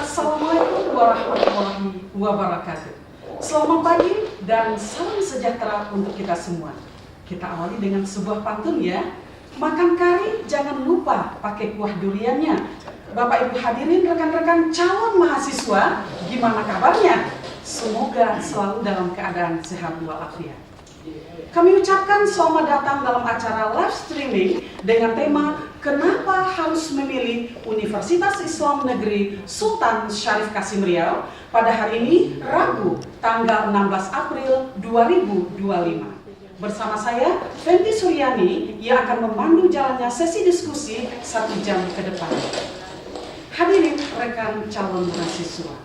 Assalamualaikum warahmatullahi wabarakatuh. Selamat pagi dan salam sejahtera untuk kita semua. Kita awali dengan sebuah pantun ya. Makan kari jangan lupa pakai kuah duriannya. Bapak Ibu hadirin, rekan-rekan calon mahasiswa, gimana kabarnya? Semoga selalu dalam keadaan sehat walafiat. Kami ucapkan selamat datang dalam acara live streaming dengan tema Kenapa harus memilih Universitas Islam Negeri Sultan Syarif Kasim Riau pada hari ini, Rabu, tanggal 16 April 2025. Bersama saya, Fenty Suryani, yang akan memandu jalannya sesi diskusi 1 jam ke depan. Hadirin rekan calon mahasiswa,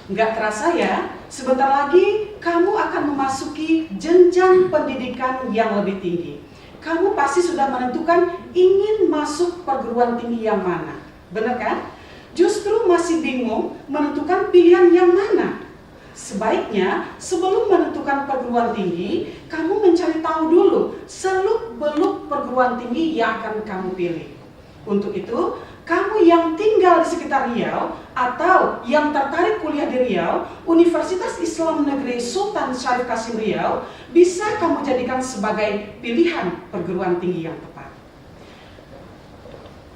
nggak terasa ya, sebentar lagi kamu akan memasuki jenjang pendidikan yang lebih tinggi. Kamu pasti sudah menentukan ingin masuk perguruan tinggi yang mana, benar kan? Justru masih bingung menentukan pilihan yang mana. Sebaiknya sebelum menentukan perguruan tinggi, kamu mencari tahu dulu seluk-beluk perguruan tinggi yang akan kamu pilih. Untuk itu, kamu yang tinggal di sekitar Riau atau yang tertarik kuliah di Riau, Universitas Islam Negeri Sultan Syarif Kasim Riau bisa kamu jadikan sebagai pilihan perguruan tinggi yang tepat.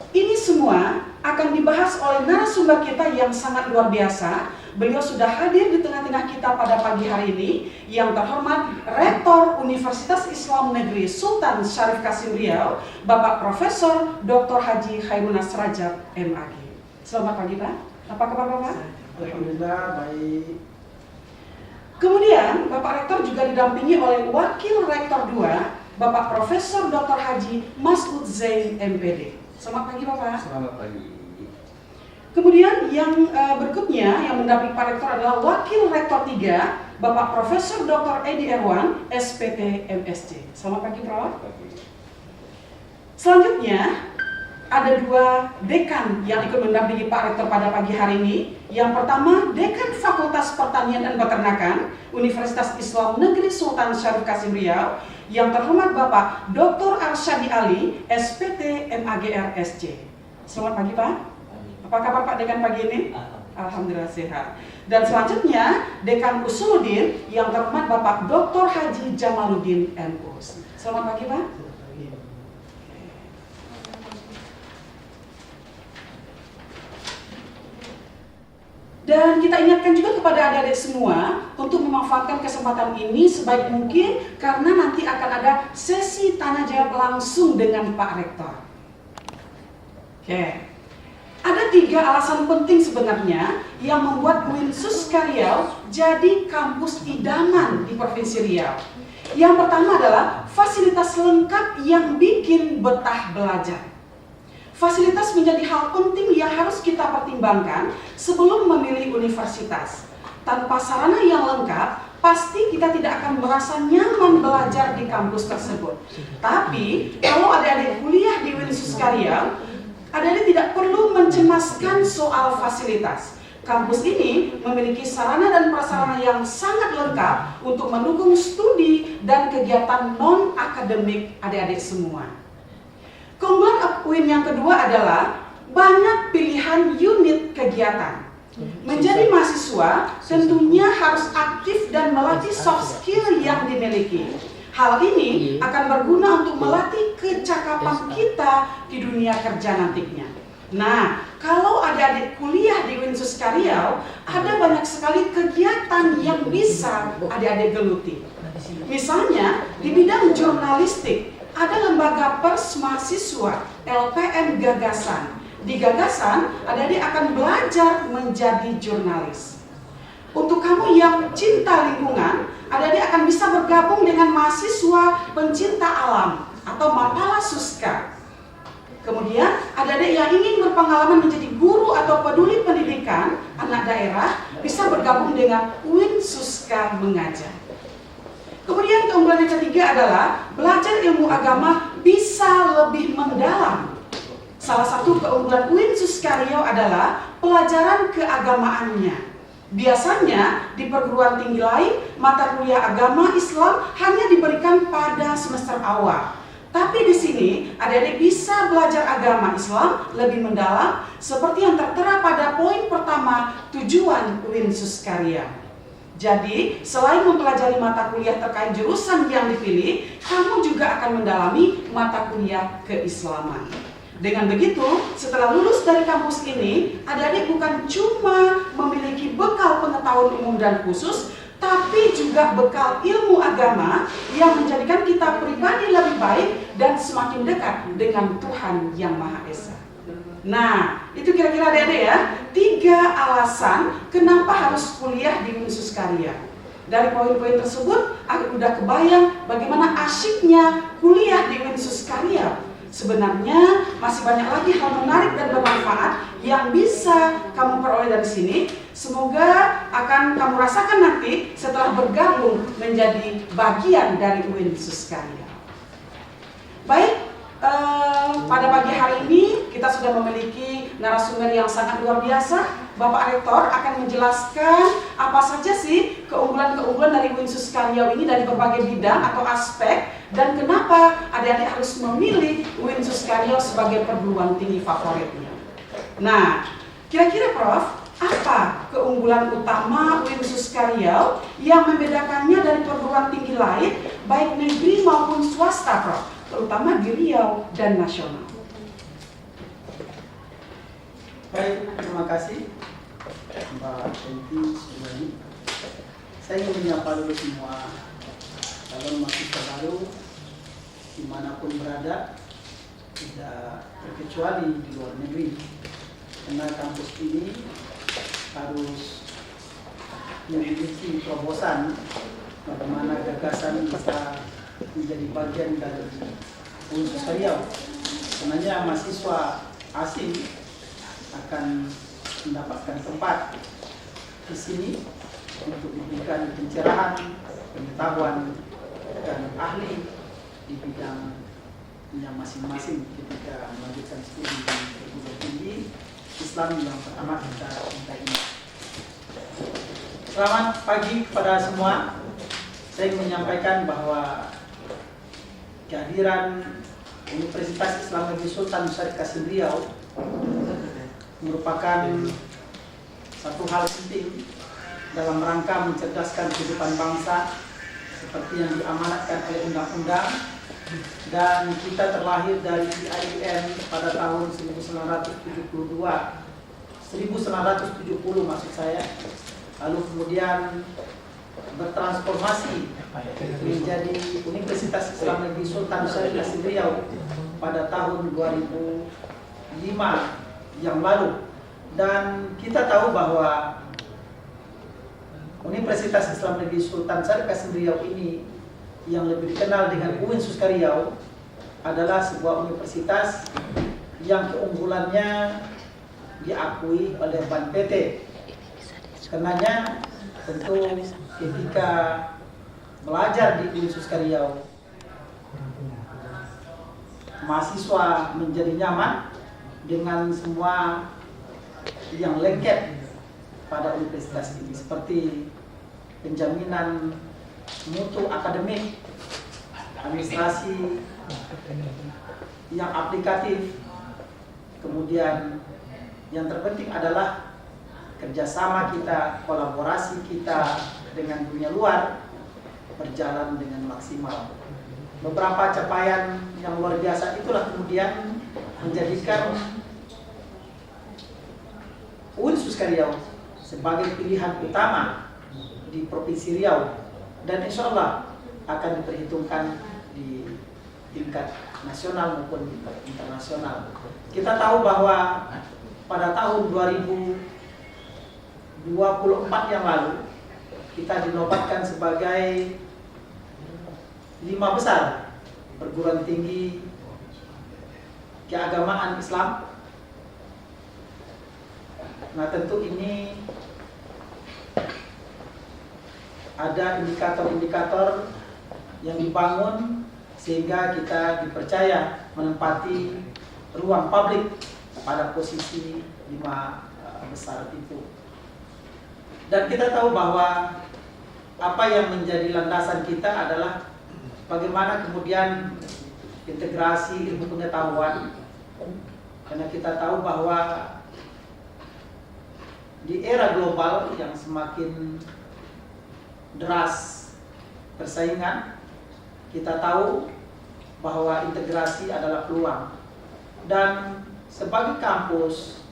Ini semua akan dibahas oleh narasumber kita yang sangat luar biasa. Beliau sudah hadir di tengah-tengah kita pada pagi hari ini, yang terhormat Rektor Universitas Islam Negeri Sultan Syarif Kasim Riau, Bapak Profesor Dr. Haji Khairunas Rajab, MAG. Selamat pagi Pak, apa kabar Bapak? Alhamdulillah baik. Kemudian Bapak Rektor juga didampingi oleh Wakil Rektor 2, Bapak Profesor Dr. Haji Masud Zain, MPD. Selamat pagi Bapak. Selamat pagi. Kemudian yang berikutnya yang mendampingi Pak Rektor adalah Wakil Rektor 3, Bapak Profesor Dr. Edi Erwan, SPT MSc. Selamat pagi Prof. Selanjutnya ada 2 dekan yang ikut mendampingi Pak Rektor pada pagi hari ini. Yang pertama, Dekan Fakultas Pertanian dan Peternakan Universitas Islam Negeri Sultan Syarif Kasim Riau, yang terhormat Bapak Dr. Arsyadi Ali, SPT MAGR SC. Selamat pagi Pak. Apa kabar Pak Dekan pagi ini? Alhamdulillah sehat. Dan selanjutnya Dekan Usuluddin yang terhormat Bapak Dr. Haji Jamaluddin MUs. Selamat pagi Pak. Dan kita ingatkan juga kepada adik-adik semua untuk memanfaatkan kesempatan ini sebaik mungkin, karena nanti akan ada sesi tanya jawab langsung dengan Pak Rektor. Oke. Ada 3 alasan penting sebenarnya yang membuat UINSUS Riau jadi kampus idaman di Provinsi Riau. Yang pertama adalah fasilitas lengkap yang bikin betah belajar. Fasilitas menjadi hal penting yang harus kita pertimbangkan sebelum memilih universitas. Tanpa sarana yang lengkap, pasti kita tidak akan merasa nyaman belajar di kampus tersebut. Tapi kalau adik-adik kuliah di UINSUS Riau, adik-adik tidak perlu mencemaskan soal fasilitas. Kampus ini memiliki sarana dan prasarana yang sangat lengkap untuk mendukung studi dan kegiatan non-akademik adik-adik semua. Keunggulan UIN yang kedua adalah banyak pilihan unit kegiatan. Menjadi mahasiswa tentunya harus aktif dan melatih soft skill yang dimiliki. Hal ini akan berguna untuk melatih kecakapan kita di dunia kerja nantinya. Nah, kalau adik-adik kuliah di UINSUS Riau, ada banyak sekali kegiatan yang bisa adik-adik geluti. Misalnya, di bidang jurnalistik, ada lembaga pers mahasiswa, LPM Gagasan. Di Gagasan, adik-adik akan belajar menjadi jurnalis. Untuk kamu yang cinta lingkungan, adik-adik akan bisa bergabung dengan mahasiswa pencinta alam atau Mapala Suska. Kemudian, adik-adik yang ingin berpengalaman menjadi guru atau peduli pendidikan anak daerah bisa bergabung dengan UINSUS Mengajar. Kemudian keunggulan yang ketiga adalah belajar ilmu agama bisa lebih mendalam. Salah satu keunggulan UINSUS Riau adalah pelajaran keagamaannya. Biasanya di perguruan tinggi lain, mata kuliah agama Islam hanya diberikan pada semester awal. Tapi di sini adik-adik bisa belajar agama Islam lebih mendalam seperti yang tertera pada poin pertama tujuan UIN Suskarya. Jadi, selain mempelajari mata kuliah terkait jurusan yang dipilih, kamu juga akan mendalami mata kuliah keislaman. Dengan begitu, setelah lulus dari kampus ini, adik-adik bukan cuma memiliki bekal pengetahuan umum dan khusus, tapi juga bekal ilmu agama yang menjadikan kita pribadi lebih baik dan semakin dekat dengan Tuhan Yang Maha Esa. Nah, itu kira-kira adik-adik ya, 3 alasan kenapa harus kuliah di UIN Suskarya. Dari poin-poin tersebut, aku udah kebayang bagaimana asyiknya kuliah di UIN Suskarya. Sebenarnya masih banyak lagi hal menarik dan bermanfaat yang bisa kamu peroleh dari sini. Semoga akan kamu rasakan nanti setelah bergabung menjadi bagian dari UIN Suskarya. Baik, pada pagi hari ini kita sudah memiliki narasumber yang sangat luar biasa. Bapak Rektor akan menjelaskan apa saja sih keunggulan-keunggulan dari UIN Suskarya ini dari berbagai bidang atau aspek, dan kenapa adik-adik harus memilih UIN Suskarya sebagai perguruan tinggi favoritnya. Nah, kira-kira Prof, apa keunggulan utama UIN Suskarya yang membedakannya dari perguruan tinggi lain baik negeri maupun swasta, Prof? Terutama di Riau dan nasional. Baik, terima kasih Mbak Enti Sudani. Saya ingin menyapa dulu semua calon mahasiswa baru dimanapun berada, tidak terkecuali di luar negeri. Karena kampus ini harus memiliki terobosan bagaimana gagasan bisa menjadi bagian dari UIN Suskarya. Sebenarnya mahasiswa asing akan mendapatkan tempat di sini untuk diberikan pencerahan, pengetahuan, dan ahli di bidangnya masing-masing ketika melanjutkan studi di perguruan tinggi Islam yang pertama kita ini. Selamat pagi kepada semua. Saya ingin menyampaikan bahwa kehadiran Universitas Islam Negeri Sultan Syarif Qasim Riau merupakan satu hal penting dalam rangka mencerdaskan kehidupan bangsa seperti yang diamanatkan oleh undang-undang, dan kita terlahir dari IAIN pada tahun 1970 maksud saya, lalu kemudian bertransformasi menjadi Universitas Islam Negeri Sultan Syarif Qasim Riau pada tahun 2005 yang lalu. Dan kita tahu bahwa Universitas Islam Negeri Sultan Syarif Qasim Riau ini yang lebih dikenal dengan UIN Suskarya adalah sebuah universitas yang keunggulannya diakui oleh BAN PT. Karenanya tentu ketika belajar di UIN Suskarya, mahasiswa menjadi nyaman dengan semua yang lengkap pada universitas ini, seperti penjaminan mutu akademik, administrasi yang aplikatif, kemudian yang terpenting adalah kerjasama kita, kolaborasi kita dengan dunia luar berjalan dengan maksimal. Beberapa capaian yang luar biasa itulah kemudian menjadikan UIN Suskarya sebagai pilihan utama di Provinsi Riau, dan insya Allah akan diperhitungkan di tingkat nasional maupun internasional. Kita tahu bahwa pada tahun 2024 yang lalu kita dinobatkan sebagai 5 besar perguruan tinggi keagamaan Islam. Nah, tentu ini ada indikator-indikator yang dibangun sehingga kita dipercaya menempati ruang publik pada posisi 5 besar itu. Dan kita tahu bahwa apa yang menjadi landasan kita adalah bagaimana kemudian integrasi ilmu pengetahuan, karena kita tahu bahwa di era global yang semakin deras persaingan, kita tahu bahwa integrasi adalah peluang. Dan sebagai kampus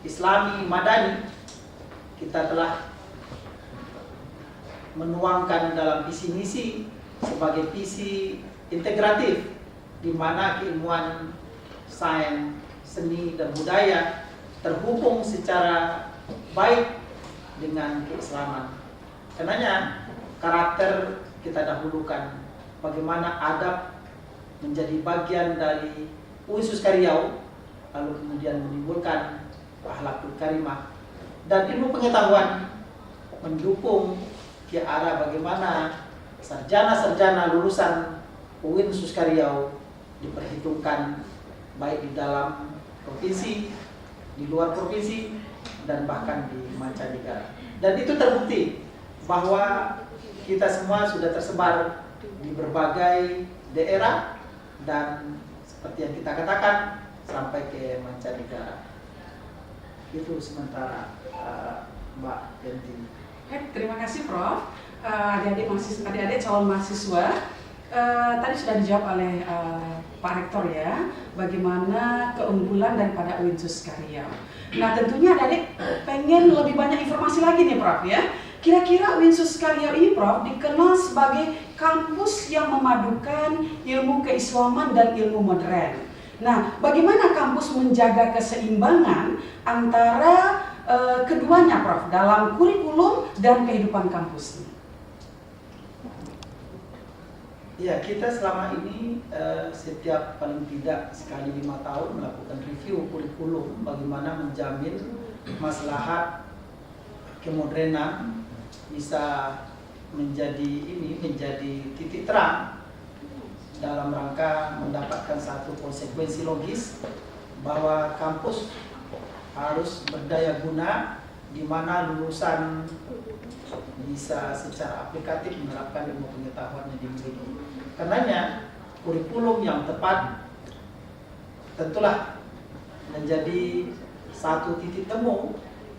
Islami Madani, kita telah menuangkan dalam visi misi sebagai visi integratif, di mana keilmuan, sains, seni, dan budaya terhubung secara baik dengan keislaman. Karenanya karakter kita dahulukan, bagaimana adab menjadi bagian dari UIN Suskariau, lalu kemudian menimbulkan akhlakul karimah, dan ilmu pengetahuan mendukung ke arah bagaimana sarjana-sarjana lulusan UIN Suskariau diperhitungkan baik di dalam provinsi, di luar provinsi, dan bahkan di mancanegara. Dan itu terbukti bahwa kita semua sudah tersebar di berbagai daerah, dan seperti yang kita katakan sampai ke mancanegara. Itu sementara Mbak Yanti. Terima kasih Prof. Adik-adik calon mahasiswa, tadi sudah dijawab oleh Pak Rektor ya, bagaimana keunggulan daripada UIN Suskariau. Nah tentunya adik-adik pengen lebih banyak informasi lagi nih Prof ya. Kira-kira UIN Suskariau ini Prof dikenal sebagai kampus yang memadukan ilmu keislaman dan ilmu modern. Nah, bagaimana kampus menjaga keseimbangan antara keduanya Prof dalam kurikulum dan kehidupan kampusnya? Ya, kita selama ini setiap paling tidak sekali 5 tahun melakukan review kurikulum, bagaimana menjamin maslahat kemodernan bisa menjadi titik terang dalam rangka mendapatkan satu konsekuensi logis bahwa kampus harus berdaya guna, di mana lulusan bisa secara aplikatif menerapkan ilmu pengetahuan yang dimiliki. Karenanya kurikulum yang tepat tentulah menjadi satu titik temu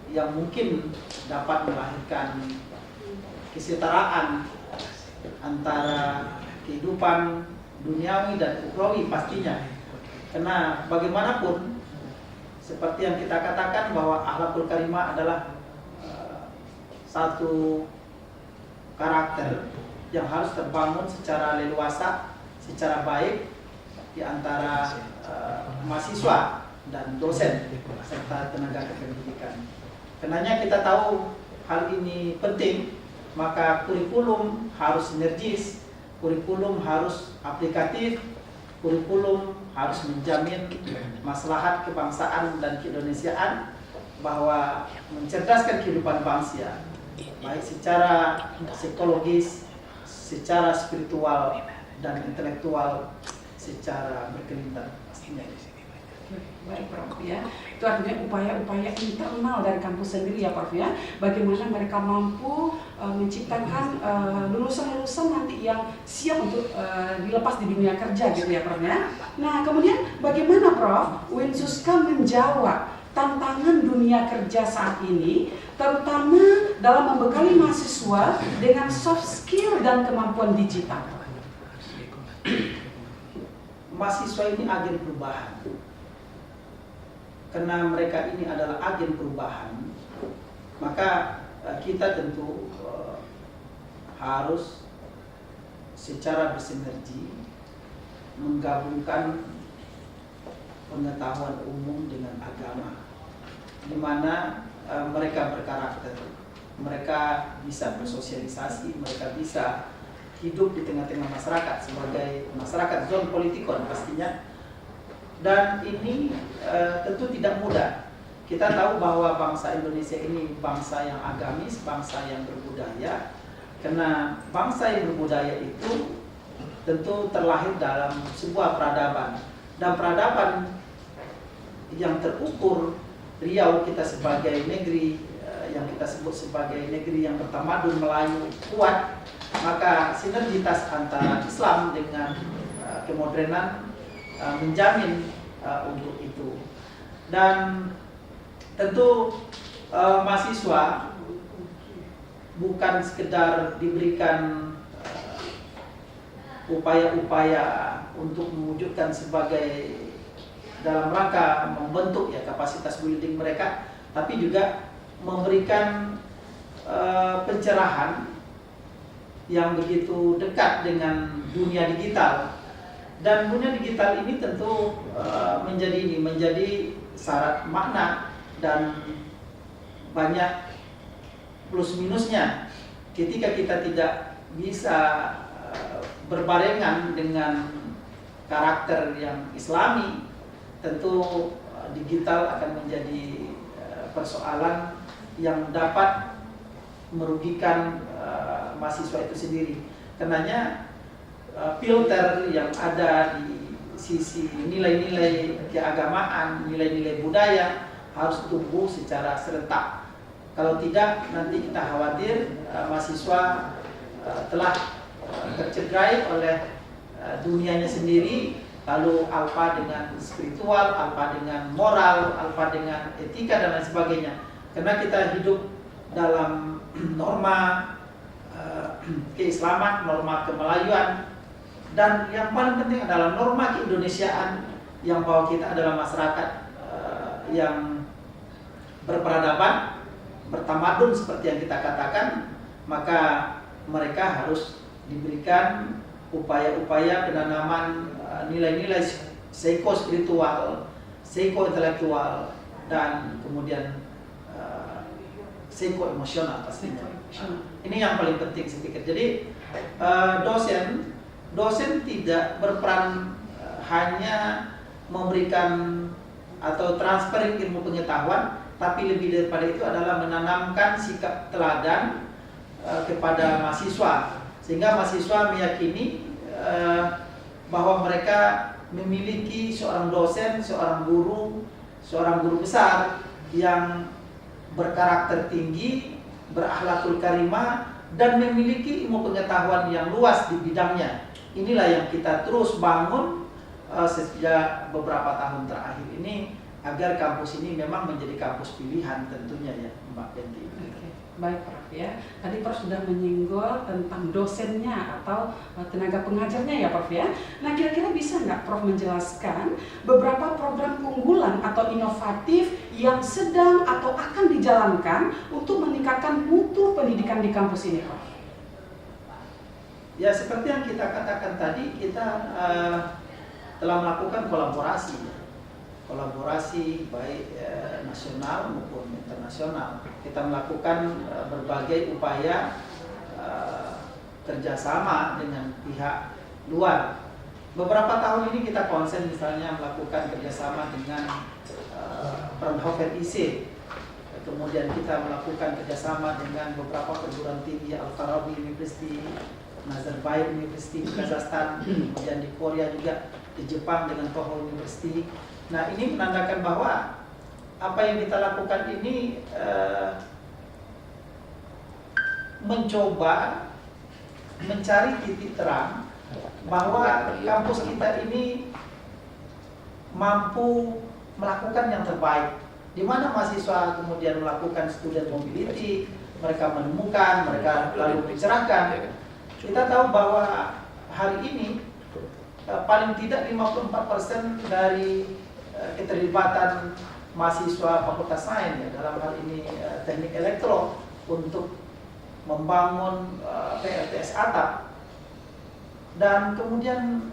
yang mungkin dapat melahirkan kesetaraan antara kehidupan duniawi dan ukhrawi pastinya. Karena bagaimanapun seperti yang kita katakan bahwa akhlakul karimah adalah satu karakter yang harus terbangun secara leluasa, secara baik di antara mahasiswa dan dosen serta tenaga kependidikan. Karenanya kita tahu hal ini penting, maka kurikulum harus sinergis, kurikulum harus aplikatif, kurikulum harus menjamin maslahat kebangsaan dan keindonesiaan, bahwa mencerdaskan kehidupan bangsa baik secara psikologis, secara spiritual, dan intelektual secara berkelindan pastinya. Baik Prof ya, itu artinya upaya-upaya internal dari kampus sendiri ya Prof ya, bagaimana mereka mampu menciptakan lulusan-lulusan nanti yang siap untuk dilepas di dunia kerja gitu ya Prof ya. Nah kemudian bagaimana Prof UIN Suska menjawab tantangan dunia kerja saat ini, terutama dalam membekali mahasiswa dengan soft skill dan kemampuan digital? Mahasiswa ini agen perubahan. Karena mereka ini adalah agen perubahan, maka kita tentu harus secara bersinergi menggabungkan pengetahuan umum dengan agama, di mana mereka berkarakter, mereka bisa bersosialisasi, mereka bisa hidup di tengah-tengah masyarakat sebagai masyarakat zon politikon pastinya. Dan ini tentu tidak mudah. Kita tahu bahwa bangsa Indonesia ini bangsa yang agamis, bangsa yang berbudaya. Karena bangsa yang berbudaya itu tentu terlahir dalam sebuah peradaban. Dan peradaban yang terukur, Riau kita sebagai negeri yang kita sebut sebagai negeri yang bertamadun Melayu kuat, maka sinergitas antara Islam dengan kemodernan menjamin untuk itu. Dan tentu mahasiswa bukan sekedar diberikan upaya-upaya untuk mewujudkan sebagai dalam rangka membentuk ya kapasitas building mereka, tapi juga memberikan pencerahan yang begitu dekat dengan dunia digital. Dan dunia digital ini tentu menjadi syarat makna dan banyak plus minusnya ketika kita tidak bisa berbarengan dengan karakter yang islami. Tentu digital akan menjadi persoalan yang dapat merugikan mahasiswa itu sendiri. Karenanya filter yang ada di sisi nilai-nilai keagamaan, nilai-nilai budaya harus tumbuh secara serentak. Kalau tidak, nanti kita khawatir mahasiswa telah tercederai oleh dunianya sendiri, lalu alpa dengan spiritual, alpa dengan moral, alpa dengan etika dan lain sebagainya. Karena kita hidup dalam norma keislaman, norma kemelayuan, dan yang paling penting adalah norma keindonesiaan yang bahwa kita adalah masyarakat yang berperadaban, bertamadun seperti yang kita katakan. Maka mereka harus diberikan upaya-upaya penanaman nilai-nilai psikospiritual, psikointelektual, dan kemudian psikoemosional pastinya. Ini yang paling penting saya pikir. Jadi dosen tidak berperan hanya memberikan atau transfer ilmu pengetahuan, tapi lebih daripada itu adalah menanamkan sikap teladan kepada mahasiswa, sehingga mahasiswa meyakini bahwa mereka memiliki seorang dosen, seorang guru besar yang berkarakter tinggi, berakhlakul karimah, dan memiliki ilmu pengetahuan yang luas di bidangnya. Inilah yang kita terus bangun sejak beberapa tahun terakhir ini, agar kampus ini memang menjadi kampus pilihan tentunya ya, Mbak Penti. Baik Prof ya, tadi Prof sudah menyinggung tentang dosennya atau tenaga pengajarnya ya Prof ya. Nah kira-kira bisa nggak Prof menjelaskan beberapa program unggulan atau inovatif yang sedang atau akan dijalankan untuk meningkatkan mutu pendidikan di kampus ini Prof? Ya seperti yang kita katakan tadi, kita telah melakukan kolaborasi baik nasional maupun internasional. Kita melakukan berbagai upaya kerjasama dengan pihak luar. Beberapa tahun ini kita konsen misalnya melakukan kerjasama dengan Fraunhofer IC. Kemudian kita melakukan kerjasama dengan beberapa perguruan tinggi, Al-Farabi University, Nazarbayev University di Kazakhstan, kemudian di Korea juga, di Jepang dengan Toho University. Nah ini menandakan bahwa apa yang kita lakukan ini mencoba mencari titik terang bahwa kampus kita ini mampu melakukan yang terbaik, di mana mahasiswa kemudian melakukan student mobility, mereka menemukan, mereka lalu mencerahkan. Kita tahu bahwa hari ini paling tidak 54% dari keterlibatan mahasiswa Fakultas Sains ya, dalam hal ini teknik elektro untuk membangun PLTS atap. Dan kemudian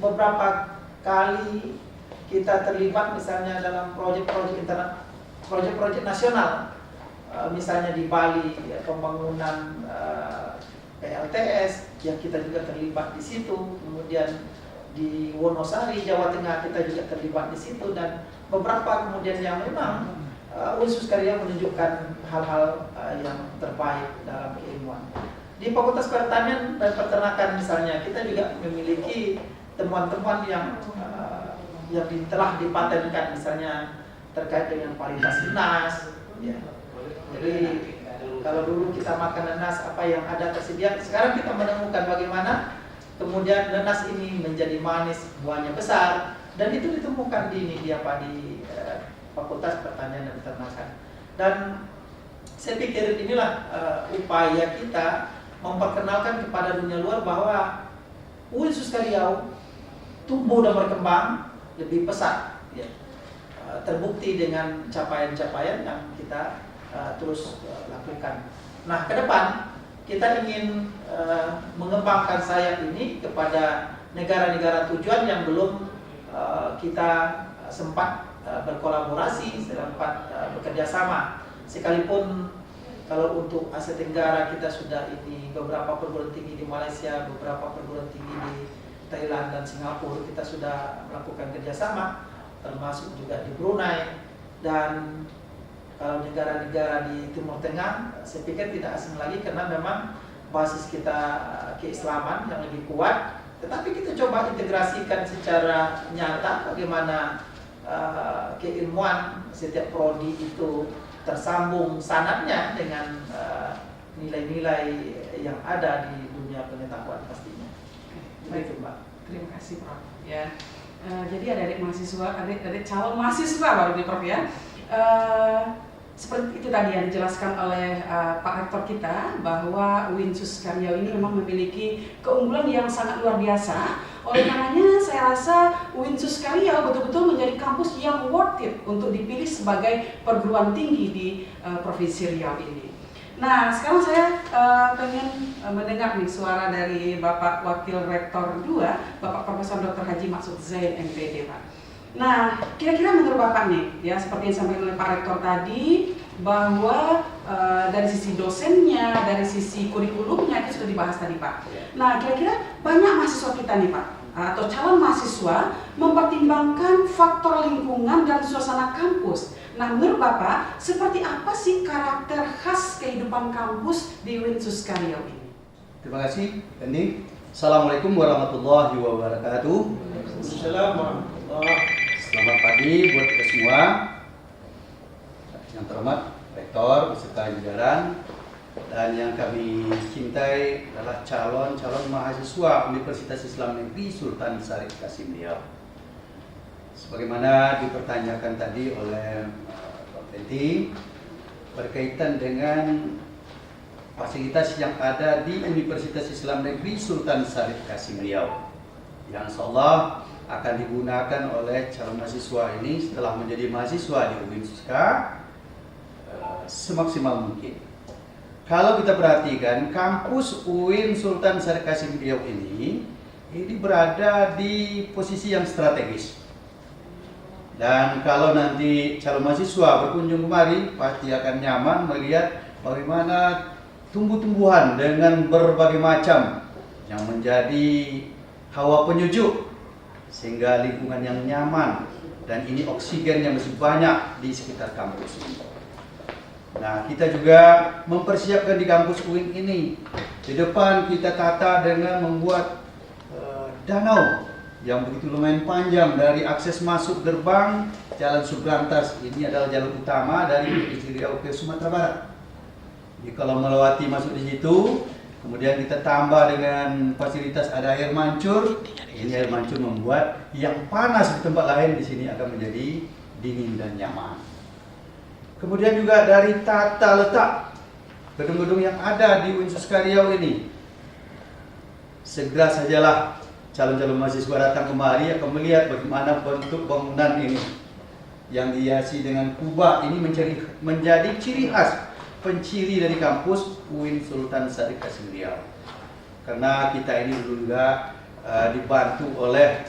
beberapa kali kita terlibat misalnya dalam proyek-proyek nasional, misalnya di Bali ya, pembangunan PLTS yang kita juga terlibat di situ, kemudian di Wonosari, Jawa Tengah kita juga terlibat di situ, dan beberapa kemudian yang memang Unsur Karya menunjukkan hal-hal yang terbaik dalam keilmuan. Di Fakultas Pertanian dan Peternakan misalnya, kita juga memiliki temuan-temuan yang telah dipatenkan, misalnya terkait dengan varietas nanas. Ya. Jadi kalau dulu kita makan nanas apa yang ada tersedia, sekarang kita menemukan bagaimana kemudian nanas ini menjadi manis, buahnya besar, dan itu ditemukan di Fakultas Pertanian dan Peternakan. Dan saya pikir inilah upaya kita memperkenalkan kepada dunia luar bahwa UIN Suskariau tumbuh dan berkembang lebih pesat, ya. Terbukti dengan capaian-capaian yang kita terus lakukan. Nah, ke depan kita ingin mengembangkan sayap ini kepada negara-negara tujuan yang belum kita sempat berkolaborasi, sempat bekerja sama. Sekalipun kalau untuk Asia Tenggara kita sudah ini beberapa perguruan tinggi di Malaysia, beberapa perguruan tinggi di Thailand dan Singapura kita sudah melakukan kerjasama, termasuk juga di Brunei. Dan kalau negara-negara di Timur Tengah, saya pikir tidak asing lagi karena memang basis kita keislaman yang lebih kuat. Tetapi kita coba integrasikan secara nyata bagaimana keilmuan setiap prodi itu tersambung sanadnya dengan nilai-nilai yang ada di dunia pengetahuan pastinya. Baik, Mbak. Terima kasih, Prof. Ya. Jadi adik-adik mahasiswa, adik-adik calon mahasiswa baru nih, Prof, ya. Seperti itu tadi yang dijelaskan oleh Pak Rektor kita, bahwa UIN Suskariau ini memang memiliki keunggulan yang sangat luar biasa. Oleh karenanya saya rasa UIN Suskariau betul-betul menjadi kampus yang worth it untuk dipilih sebagai perguruan tinggi di Provinsi Riau ini. Nah, sekarang saya pengen mendengar nih suara dari Bapak Wakil Rektor 2, Bapak Profesor Dr. Haji Maksud Zain, MPD, Pak. Nah, kira-kira menurut Bapak nih, ya seperti yang disampaikan oleh Pak Rektor tadi, bahwa dari sisi dosennya, dari sisi kurikulumnya itu sudah dibahas tadi, Pak. Nah, kira-kira banyak mahasiswa kita nih, Pak, atau calon mahasiswa mempertimbangkan faktor lingkungan dan suasana kampus. Nah, menurut Bapak, seperti apa sih karakter khas kehidupan kampus di UIN Suskariau ini? Terima kasih, Andi. Assalamualaikum warahmatullahi wabarakatuh. Assalamualaikum. Selamat pagi buat kita semua. Yang terhormat Rektor beserta jajaran dan yang kami cintai adalah calon mahasiswa Universitas Islam Negeri Sultan Syarif Qasim Riau. Sebagaimana dipertanyakan tadi oleh Prof. Tenti berkaitan dengan fasilitas yang ada di Universitas Islam Negeri Sultan Syarif Qasim Riau, yang insyaallah akan digunakan oleh calon mahasiswa ini setelah menjadi mahasiswa di UIN Suska semaksimal mungkin. Kalau kita perhatikan kampus UIN Sultan Syarif Qasim Riau ini berada di posisi yang strategis. Dan kalau nanti calon mahasiswa berkunjung kemari, pasti akan nyaman melihat bagaimana tumbuh-tumbuhan dengan berbagai macam yang menjadi hawa penyejuk, sehingga lingkungan yang nyaman, dan ini oksigen yang masih banyak di sekitar kampus ini. Nah, kita juga mempersiapkan di kampus UIN ini. Di depan kita tata dengan membuat danau yang begitu lumayan panjang dari akses masuk gerbang Jalan Subrantas. Ini adalah jalur utama dari Provinsi Riau ke Sumatera Barat. Jadi kalau melewati masuk di situ, kemudian kita tambah dengan fasilitas ada air mancur. Ini air mancur membuat yang panas di tempat lain di sini akan menjadi dingin dan nyaman. Kemudian juga dari tata letak gedung-gedung yang ada di UIN Suskariau ini, segera sajalah calon-calon mahasiswa datang kemari akan melihat bagaimana bentuk bangunan ini yang dihiasi dengan kubah. Ini menjadi ciri khas, penciri dari kampus UIN Sultan Syarif Qasim Riau. Karena kita ini dulu juga dibantu oleh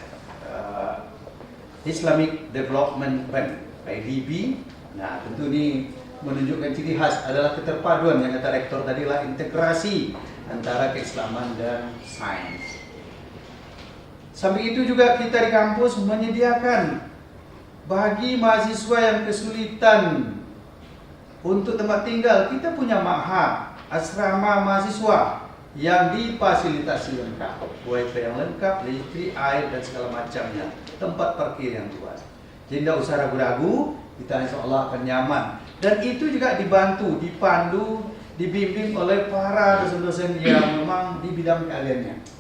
Islamic Development Bank (IDB). Nah, tentu ini menunjukkan ciri khas adalah keterpaduan yang kata rektor tadi lah, integrasi antara keislaman dan sains. Samping itu juga kita di kampus menyediakan bagi mahasiswa yang kesulitan untuk tempat tinggal, kita punya ma'had, asrama mahasiswa yang difasilitasi lengkap, wifi yang lengkap, listrik, air dan segala macamnya, tempat parkir yang luas. Jadi tidak usah ragu-ragu, kita insyaallah akan nyaman. Dan itu juga dibantu, dipandu, dibimbing oleh para dosen-dosen yang memang di bidang keahliannya.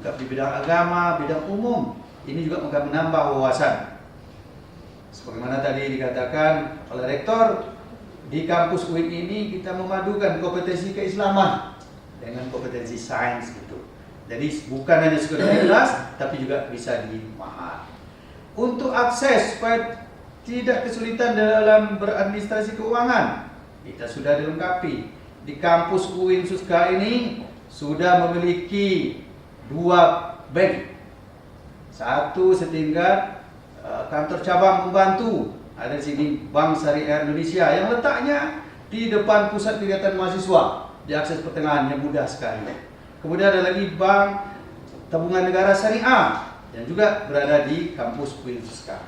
lengkap di bidang agama, bidang umum. Ini juga akan menambah wawasan. Sebagaimana tadi dikatakan oleh rektor, di kampus UIN ini kita memadukan kompetensi keislaman dengan kompetensi sains gitu. Jadi bukan hanya sekedar kelas, tapi juga bisa dimahami. Untuk akses supaya tidak kesulitan dalam beradministrasi keuangan, kita sudah dilengkapi. Di kampus UIN Suska ini sudah memiliki 2 bank. Satu setingkat kantor cabang pembantu. Ada di sini Bank Syariah Indonesia yang letaknya di depan pusat kegiatan mahasiswa, di akses pertengahan yang mudah sekali. Kemudian ada lagi Bank Tabungan Negara Syariah yang juga berada di kampus UIN Suska.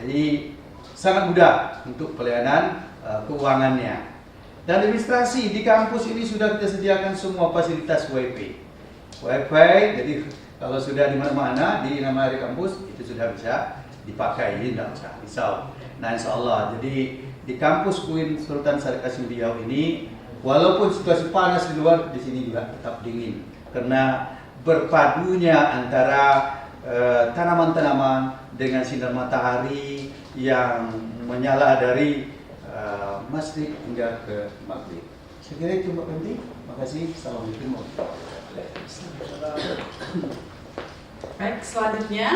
Jadi sangat mudah untuk pelayanan keuangannya. Dan administrasi di kampus ini sudah kita sediakan semua fasilitas WiFi. Jadi kalau sudah di mana-mana di nama hari kampus itu sudah bisa dipakai, ini tidak usah risau. Nah, insya Allah, jadi di kampus UIN Sultan Syarif Qasim Riau ini, walaupun situasi panas di luar, di sini juga tetap dingin karena berpadunya antara tanaman-tanaman dengan sinar matahari yang menyala dari masjid hingga ke maghrib. Saya kira itu Mbak Penti. Terima kasih. Assalamualaikum warahmatullahi wabarakatuh. Baik, selanjutnya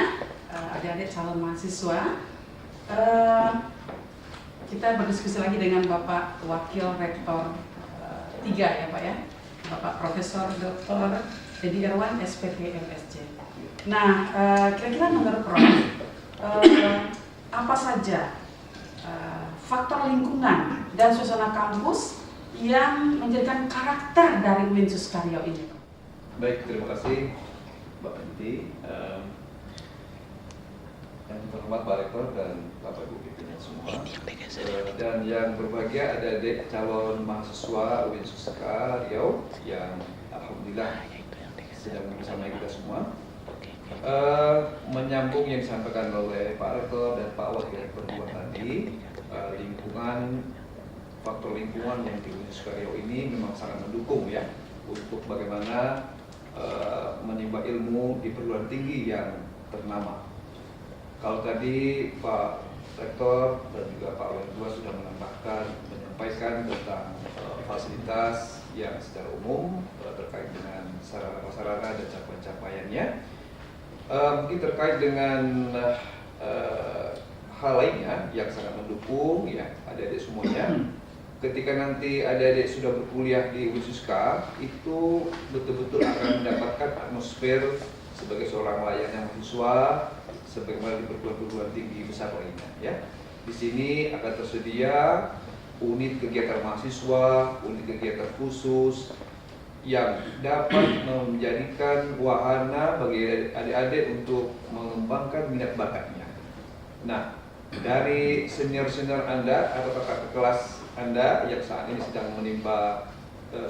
adik-adik calon mahasiswa, kita berdiskusi lagi dengan Bapak Wakil Rektor 3 ya Pak ya, Bapak Profesor Dr. Edi Irwan SPT MSc. Nah, kira-kira menurut Prof, apa saja faktor lingkungan dan suasana kampus yang menjadikan karakter dari UIN Suska Riau ini? Baik, terima kasih Mbak Penti. Yang terhormat Pak Rektor dan Bapak Ibu pimpinan semua, dan yang berbahagia adik-adik calon mahasiswa UIN Suska Riau yang alhamdulillah sedang bersama kita semua. Menyambung yang disampaikan oleh Pak Rektor dan Pak Wakil Rektor tadi, faktor lingkungan yang di UIN Suska Riau ini memang sangat mendukung ya untuk bagaimana menimba ilmu di perguruan tinggi yang ternama. Kalau tadi Pak Rektor dan juga Pak Wakil sudah menyampaikan tentang fasilitas yang secara umum terkait dengan sarana dan capaian-capaiannya. Mungkin terkait dengan hal lainnya yang sangat mendukung ya adik-adik semuanya. Ketika nanti adik-adik sudah berkuliah di UIN Suska, itu betul-betul akan mendapatkan atmosfer sebagai seorang layaknya mahasiswa sebagaimana di perguruan tinggi besar lainnya ya. Di sini akan tersedia unit kegiatan mahasiswa, unit kegiatan khusus yang dapat menjadikan wahana bagi adik-adik untuk mengembangkan minat bakatnya. Nah, dari senior-senior Anda atau kakak kelas Anda yang saat ini sedang menimba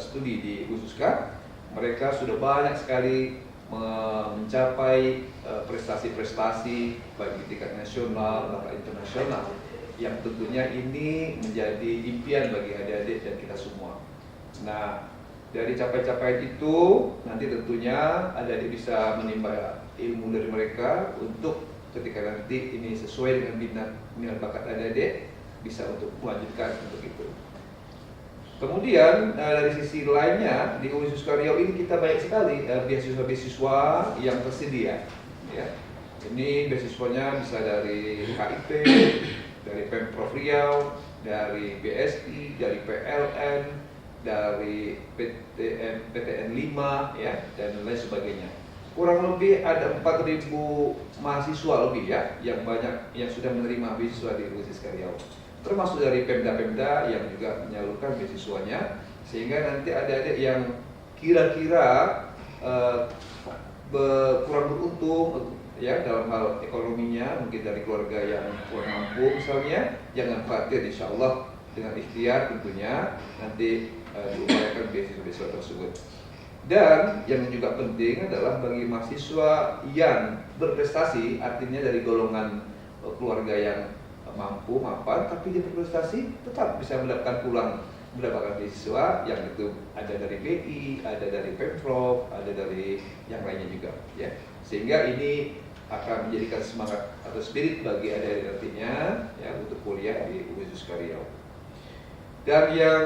studi di UIN Suska, mereka sudah banyak sekali mencapai prestasi-prestasi baik di tingkat nasional maupun internasional, yang tentunya ini menjadi impian bagi adik-adik dan kita semua. Nah, dari capaian-capaian itu nanti tentunya adik-adik bisa menimba ilmu dari mereka untuk ketika nanti ini sesuai dengan minat bakat adik-adik bisa untuk melanjutkan untuk itu. Kemudian dari sisi lainnya di UIN Suska Riau ini kita banyak sekali beasiswa-beasiswa yang tersedia. Ya. Ini beasiswanya bisa dari KIP, dari Pemprov Riau, dari BSI, dari PLN, dari PTN 5 ya dan lain sebagainya. Kurang lebih ada 4.000 mahasiswa lebih ya yang sudah menerima beasiswa di UIN Suska Riau. Termasuk dari Pemda-Pemda yang juga menyalurkan beasiswanya, sehingga nanti adik-adik yang kira-kira kurang beruntung ya dalam hal ekonominya, mungkin dari keluarga yang kurang mampu misalnya, jangan khawatir, insya Allah dengan ikhtiar tentunya nanti diupayakan beasiswa tersebut. Dan yang juga penting adalah bagi mahasiswa yang berprestasi, artinya dari golongan keluarga yang mampu, mapan, tapi dia berprestasi tetap bisa mendapatkan pulang mendapatkan beasiswa yang itu ada dari BI, ada dari Pemprov, ada dari yang lainnya juga ya. Sehingga ini akan menjadikan semangat atau spirit bagi adik-adik nantinya ya untuk kuliah di UIN Suska Riau. Dan yang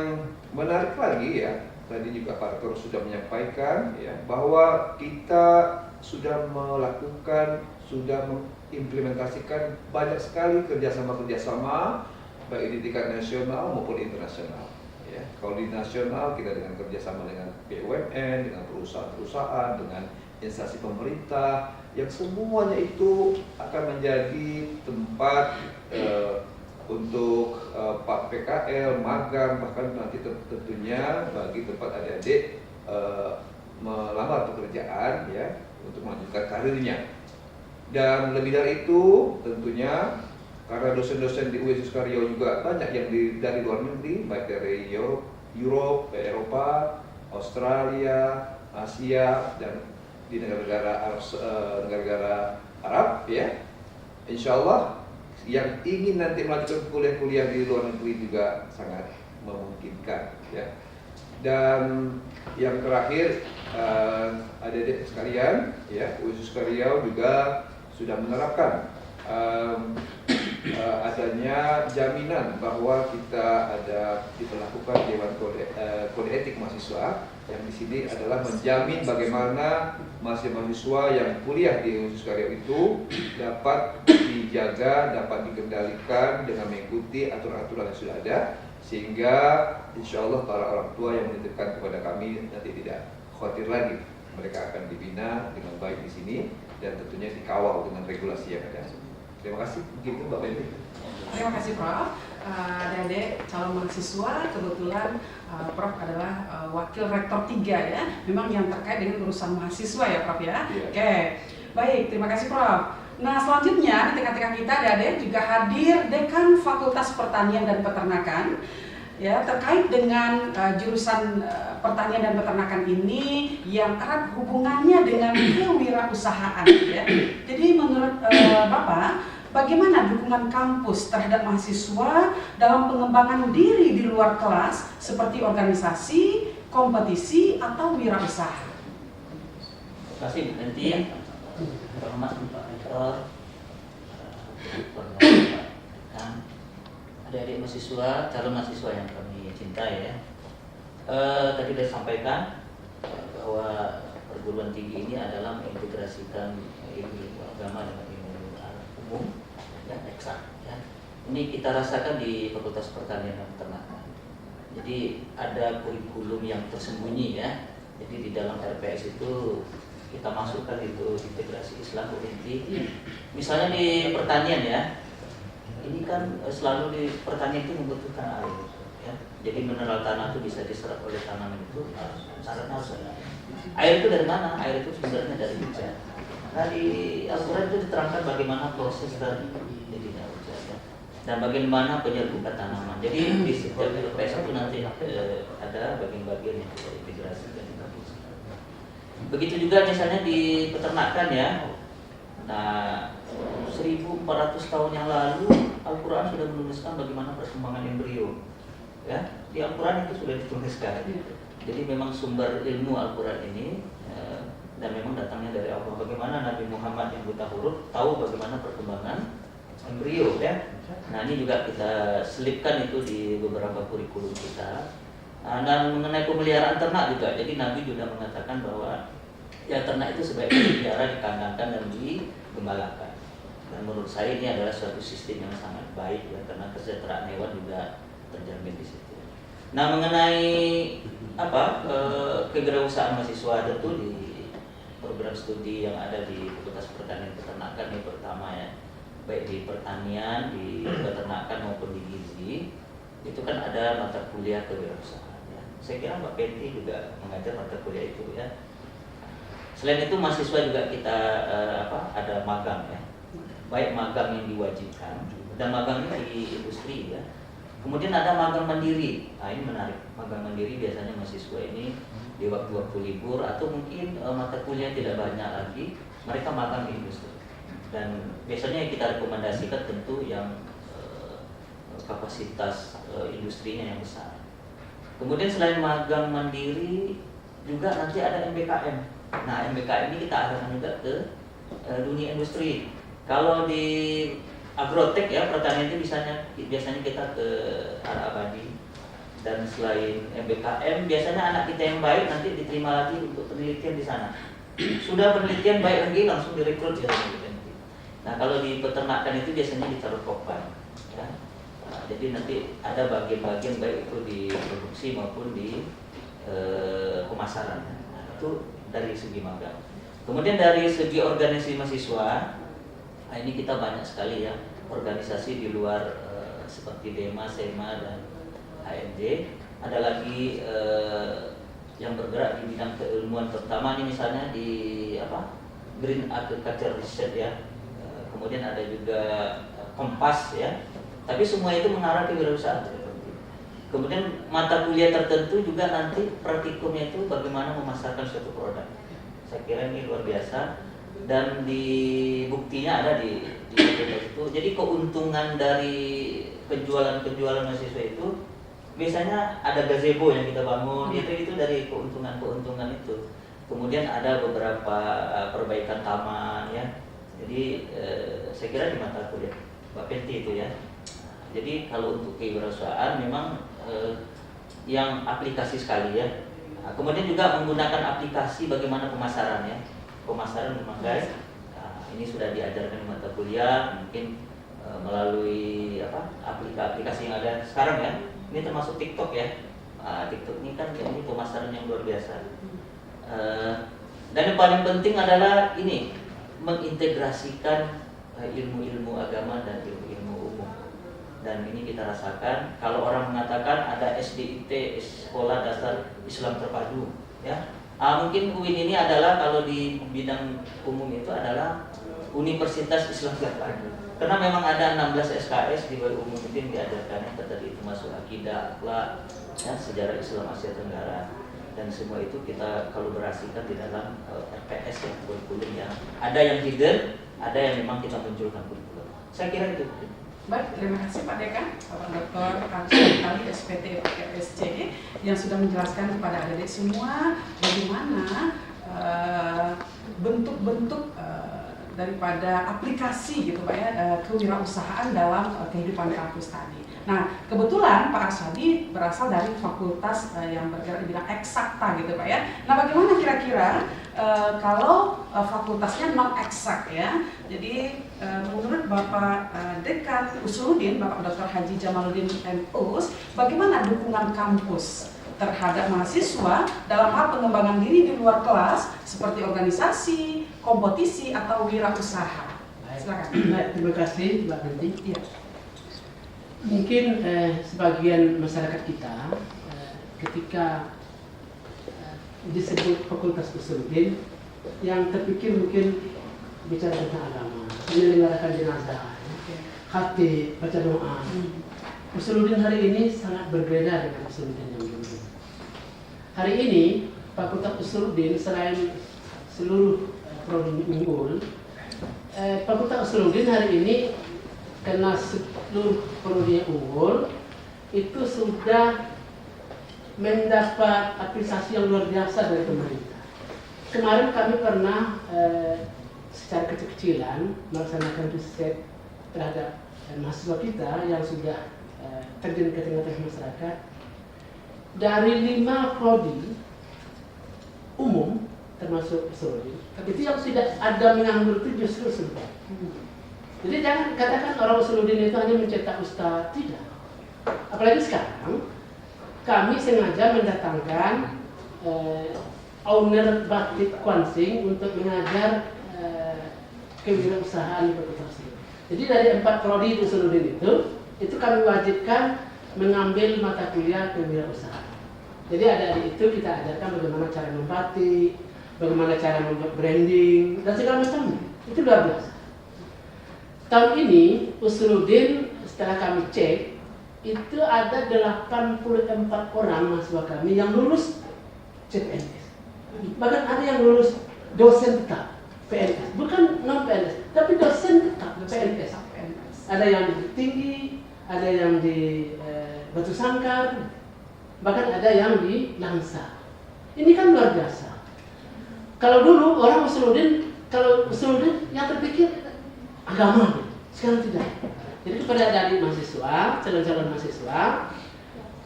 menarik lagi ya, tadi juga Pak Rektor sudah menyampaikan ya bahwa kita sudah melakukan, sudah mengimplementasikan banyak sekali kerjasama baik di tingkat nasional maupun internasional. Ya, kalau di nasional kita dengan kerjasama dengan BUMN, dengan perusahaan-perusahaan, dengan instansi pemerintah, yang semuanya itu akan menjadi tempat untuk Pak PKL, magang, bahkan nanti tentunya bagi tempat adik-adik melamar pekerjaan ya untuk melanjutkan karirnya. Dan lebih dari itu tentunya karena dosen-dosen di UIN Suska Riau juga banyak yang dari luar negeri, baik dari Europe, Eropa, Australia, Asia, dan di negara-negara Arab ya. Insya Allah yang ingin nanti melanjutkan kuliah-kuliah di luar negeri juga sangat memungkinkan ya. Dan yang terakhir adik-adik sekalian ya, UIN Suska Riau juga sudah menerapkan adanya jaminan bahwa kita ada diberlakukan Dewan Kode Etik Mahasiswa yang di sini adalah menjamin bagaimana mahasiswa yang kuliah di UIN Suska Riau itu dapat dijaga, dapat dikendalikan dengan mengikuti aturan-aturan yang sudah ada, sehingga insya Allah para orang tua yang menitipkan kepada kami nanti tidak khawatir lagi, mereka akan dibina dengan baik di sini dan tentunya dikawal dengan regulasi yang ada. Terima kasih, begitu Mbak Benny. Terima kasih Prof. Adik-adik calon mahasiswa, kebetulan Prof adalah wakil rektor 3 ya, memang yang terkait dengan urusan mahasiswa ya Prof ya. Iya. Oke, baik, terima kasih Prof. Nah selanjutnya di tengah-tengah kita adik-adik juga hadir Dekan Fakultas Pertanian dan Peternakan ya, terkait dengan jurusan pertanian dan peternakan ini yang erat hubungannya dengan kewirausahaan ya. Jadi menurut Bapak, bagaimana dukungan kampus terhadap mahasiswa dalam pengembangan diri di luar kelas seperti organisasi, kompetisi, atau wirausaha? Terima kasih Bu Nanti, Hormat Pak Rektor, adik-adik mahasiswa, calon mahasiswa yang kami cintai ya. Tadi sudah sampaikan bahwa perguruan tinggi ini adalah mengintegrasikan ilmu agama dengan ilmu umum dan eksak ya. Ini kita rasakan di Fakultas Pertanian dan Peternakan. Jadi ada kurikulum yang tersembunyi ya. Jadi di dalam RPS itu kita masukkan itu integrasi Islam inti. Misalnya di pertanian ya. Ini kan selalu di pertanian itu membutuhkan air ya. Jadi mineral tanah itu bisa diserap oleh tanaman itu syaratnya harus ada. Air itu dari mana? Air itu sebenarnya dari hujan. Nah di Al-Quran itu diterangkan bagaimana proses dari jadinya hujan ya. Dan bagaimana penyerbukan tanaman. Jadi di setiap LPS itu nanti ada bagian-bagian yang kita integrasi dan dikabus. Begitu juga misalnya di peternakan ya. Nah 1400 tahun yang lalu Al-Quran sudah menuliskan bagaimana perkembangan embrio ya. Di Al-Quran itu sudah dituliskan. Jadi memang sumber ilmu Al-Quran ini dan memang datangnya dari Allah. Bagaimana Nabi Muhammad yang buta huruf tahu bagaimana perkembangan embrio ya. Nah ini juga kita selipkan itu di beberapa kurikulum kita. Dan mengenai pemeliharaan ternak juga. Jadi Nabi juga mengatakan bahwa ya ternak itu sebaiknya dipelihara, dikandangkan dan digembalakan. Dan menurut saya ini adalah suatu sistem yang sangat baik ya, karena kesejahteraan hewan juga terjamin di situ. Nah mengenai kewirausahaan mahasiswa tentu di program studi yang ada di Fakultas Pertanian dan Peternakan yang pertama ya, baik di pertanian, di peternakan maupun di gizi, itu kan ada mata kuliah kewirausahaan ya. Saya kira Mbak Betty juga mengajar mata kuliah itu ya. Selain itu mahasiswa juga kita ada magang ya, baik magang yang diwajibkan dan magang ini di industri ya. Kemudian ada magang mandiri. Nah ini menarik, magang mandiri biasanya mahasiswa ini di waktu-waktu libur atau mungkin mata kuliah tidak banyak lagi, mereka magang di industri. Dan biasanya kita rekomendasikan tentu yang kapasitas industrinya yang besar. Kemudian selain magang mandiri juga nanti ada MBKM. Nah, MBKM ini kita arahkan juga ke dunia industri. Kalau di agrotek ya, pertanian itu biasanya kita ke arah abadi. Dan selain MBKM, biasanya anak kita yang baik nanti diterima lagi untuk penelitian di sana. Sudah penelitian baik lagi langsung direkrut ya penelitian. Nah, kalau di peternakan itu biasanya ditaruh kopan. Ya. Nah, jadi nanti ada bagian-bagian baik itu di produksi maupun di pemasaran. Nah, itu dari segi magang. Kemudian dari segi organisasi mahasiswa, nah ini kita banyak sekali ya organisasi di luar seperti DEMA, SEMA dan HMJ. Ada lagi yang bergerak di bidang keilmuan, terutama ini misalnya di Green Agriculture Research ya. Kemudian ada juga Kompas ya. Tapi semua itu mengarah ke wirausahaan. Kemudian mata kuliah tertentu juga nanti praktikumnya itu bagaimana memasarkan suatu produk. Saya kira ini luar biasa dan di buktinya ada di itu. Jadi keuntungan dari penjualan mahasiswa itu biasanya ada gazebo yang kita bangun, itu dari keuntungan itu. Kemudian ada beberapa perbaikan taman ya. Jadi saya kira di mata kuliah Mbak Penti itu ya. Jadi kalau untuk kewirausahaan memang yang aplikasi sekali ya. Nah, kemudian juga menggunakan aplikasi bagaimana pemasaran ya. Pemasaran memang guys, ini sudah diajarkan di mata kuliah, mungkin melalui aplikasi yang ada sekarang ya. Ini termasuk TikTok ya. TikTok ini kan ini pemasaran yang luar biasa. Dan yang paling penting adalah ini mengintegrasikan ilmu-ilmu agama dan ilmu-ilmu umum. Dan ini kita rasakan kalau orang mengatakan ada SDIT, Sekolah Dasar Islam Terpadu ya. Mungkin UIN ini adalah kalau di bidang umum itu adalah Universitas Islam Terpadu. Karena memang ada 16 SKS di bawah umum itu yang diajarkan yang tadi itu masuk akidah, akhlak, ya, sejarah Islam Asia Tenggara dan semua itu kita kolaborasikan di dalam RPS yang kurikulum yang ada yang hidden, ada yang memang kita munculkan kurikulum. Saya kira itu. Baik, terima kasih Pak Dekan, Bapak Dr. Ansor Kali SPT FSC yang sudah menjelaskan kepada adik-adik semua bagaimana bentuk-bentuk daripada aplikasi gitu Pak ya, kewirausahaan dalam kehidupan kampus tadi. Nah, kebetulan Pak Arswadi berasal dari fakultas yang bergerak di bidang eksakta gitu Pak ya. Nah, bagaimana kira-kira kalau fakultasnya non eksak ya? Jadi menurut Bapak Dekan Usuluddin, Bapak Dr. Haji Jamaluddin MS, bagaimana dukungan kampus terhadap mahasiswa dalam hal pengembangan diri di luar kelas seperti organisasi, kompetisi atau wirausaha? Silakan. Baik, terima kasih Mbak Penti. Iya. Mungkin sebagian masyarakat kita ketika disebut Fakultas Usuluddin yang terpikir mungkin bicara tentang agama, menyelenggarakan jenazah, khatib, baca doa. Usuluddin hari ini sangat berbeda dengan Usuluddin yang dulu. Hari ini Fakultas Usuluddin selain seluruh prodi unggul, Fakultas Usuluddin hari ini karena seluruh prodi unggul itu sudah mendapat apresiasi yang luar biasa dari pemerintah. Kemarin kami pernah secara kecil-kecilan melaksanakan riset terhadap mahasiswa kita yang sudah terjun ke tengah-tengah masyarakat. Dari 5 prodi umum termasuk Usuluddin, itu yang tidak ada menganggur itu justru Usuluddin. Jadi jangan katakan orang Usuluddin itu hanya mencetak ustaz, tidak. Apalagi sekarang kami sengaja mendatangkan owner Batik Kwansing untuk mengajar kewirausahaan di Fakultas Usuluddin. Jadi dari 4 prodi Usuluddin itu kami wajibkan mengambil mata kuliah kewirausahaan. Jadi adik-adik itu kita ajarkan bagaimana cara membatik, bagaimana cara membuat branding dan segala macamnya. Itu luar biasa. Tahun ini Usuluddin setelah kami cek itu ada 84 orang mahasiswa kami yang lulus CPNS. Bahkan ada yang lulus dosen tetap PNS, bukan non PNS, tapi dosen tetap PNS. Ada yang di Tinggi, ada yang di Batu Sangkar. bahkan ada yang di Langsa. Ini kan luar biasa. Kalau dulu orang Usuluddin, kalau Usuluddin yang terpikir agama, sekarang tidak. Jadi kepada adik mahasiswa, calon-calon mahasiswa,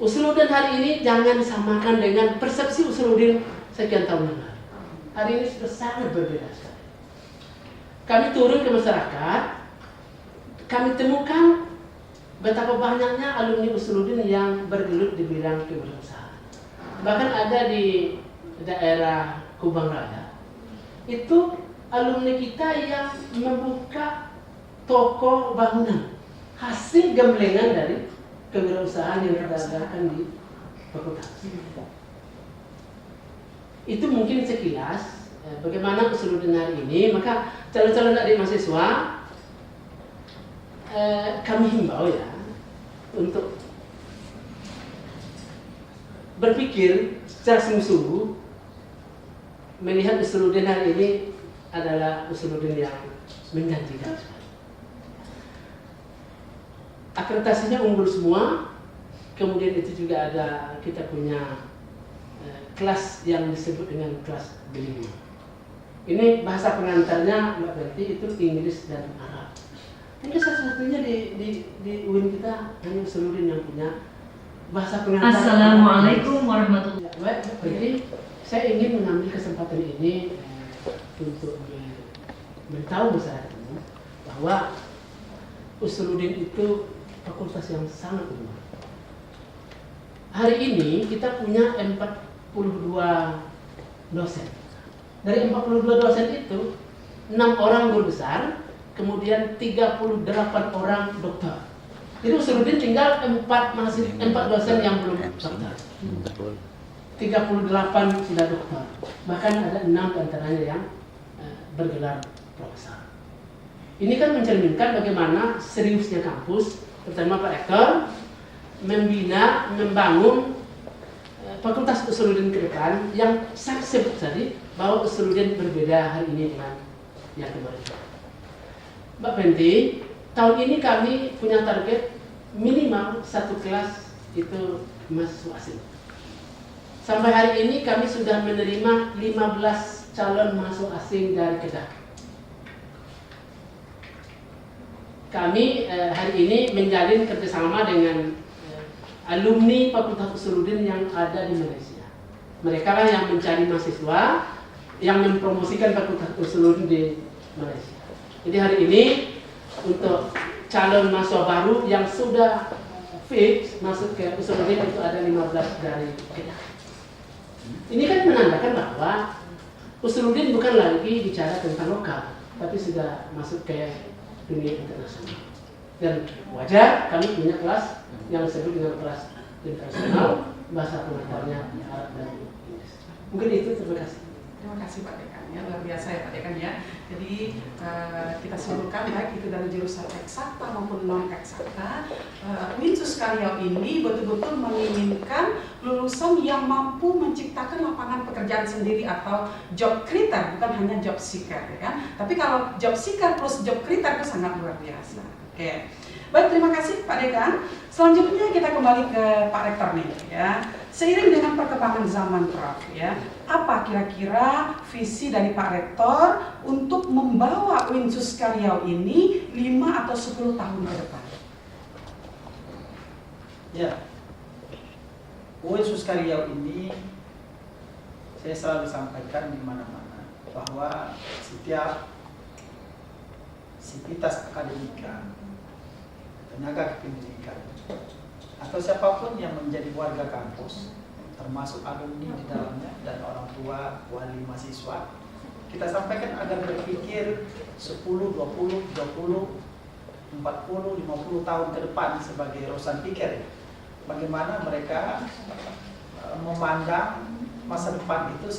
Usuluddin hari ini jangan disamakan dengan persepsi Usuluddin sekian tahun yang lalu. Hari ini sudah sangat berbeda sekali. Kami turun ke masyarakat, kami temukan betapa banyaknya alumni Usuluddin yang bergelut di bidang kewirausahaan. Bahkan ada di daerah Kubang Raya, itu alumni kita yang membuka toko bangunan hasil gemblengan dari kewirausahaan yang kita adakan di fakultas. Itu mungkin sekilas bagaimana Usuluddin hari ini. Maka calon-calon adik mahasiswa, kami himbau ya untuk berpikir secara sungguh-sungguh melihat Usuluddin hari ini adalah Usuluddin yang menjanjikan sekali. Akreditasinya unggul semua. Kemudian itu juga ada, kita punya kelas yang disebut dengan kelas bilingual. Ini bahasa pengantarnya Mbak Berti itu Inggris dan Arab. Ini satu-satunya di UIN kita hanya Usuluddin yang punya bahasa pengantar. Assalamualaikum warahmatullahi wabarakatuh. Baik, jadi saya ingin mengambil kesempatan ini untuk memberitahu masyarakat umum bahwa Usuluddin itu fakultas yang sangat umum. Hari ini kita punya 42 dosen. Dari 42 dosen itu 6 orang guru besar, kemudian 38 orang dokter. Jadi Usuluddin tinggal 4 dosen yang belum dokter. 38 sudah dokter. Bahkan ada 6 antaranya yang bergelar profesor. Ini kan mencerminkan bagaimana seriusnya kampus, terutama Pak Rektor, membina, membangun fakultas Usuluddin ke depan yang saya sebut tadi bahwa Usuluddin berbeda hari ini dengan yang kemarin. Mbak Penti, tahun ini kami punya target minimal 1 kelas itu mahasiswa asing. Sampai hari ini kami sudah menerima 15 calon mahasiswa asing dari Kedah. Kami hari ini menjalin kerjasama dengan alumni Fakultas Usuluddin yang ada di Malaysia. Mereka lah yang mencari mahasiswa, yang mempromosikan Fakultas Usuluddin di Malaysia. Jadi hari ini untuk calon mahasiswa baru yang sudah fix masuk ke Usuluddin itu ada 15 dari Kedah. Ini kan menandakan bahwa Usuluddin bukan lagi bicara tentang lokal, tapi sudah masuk ke dunia internasional. Dan wajar kami punya kelas yang disebut dengan kelas internasional, bahasa pengantarnya Arab dan Inggris. Mungkin itu, terima kasih. Terima kasih Pak Dekan ya, luar biasa ya Pak Dekan ya. Jadi kita simpulkan baik itu dari jurusan eksakta maupun non eksakta, UIN Suskaryau ini betul-betul menginginkan lulusan yang mampu menciptakan lapangan pekerjaan sendiri atau job creator, bukan hanya job seeker ya. Tapi kalau job seeker plus job creator itu sangat luar biasa. Oke. Baik, terima kasih Pak Dekan. Selanjutnya kita kembali ke Pak Rektor nih ya. Seiring dengan perkembangan zaman Prof ya, apa kira-kira visi dari Pak Rektor untuk membawa UIN Suskaryau ini 5 atau 10 tahun ke depan? Ya, UIN Suskaryau ini saya selalu sampaikan di mana-mana bahwa setiap sivitas akademika, tenaga kependidikan, atau siapapun yang menjadi warga kampus, termasuk alumni di dalamnya dan orang tua, wali mahasiswa, kita sampaikan agar berpikir 10, 20, 30, 40, 50 tahun ke depan sebagai rosan pikir. Bagaimana mereka memandang masa depan itu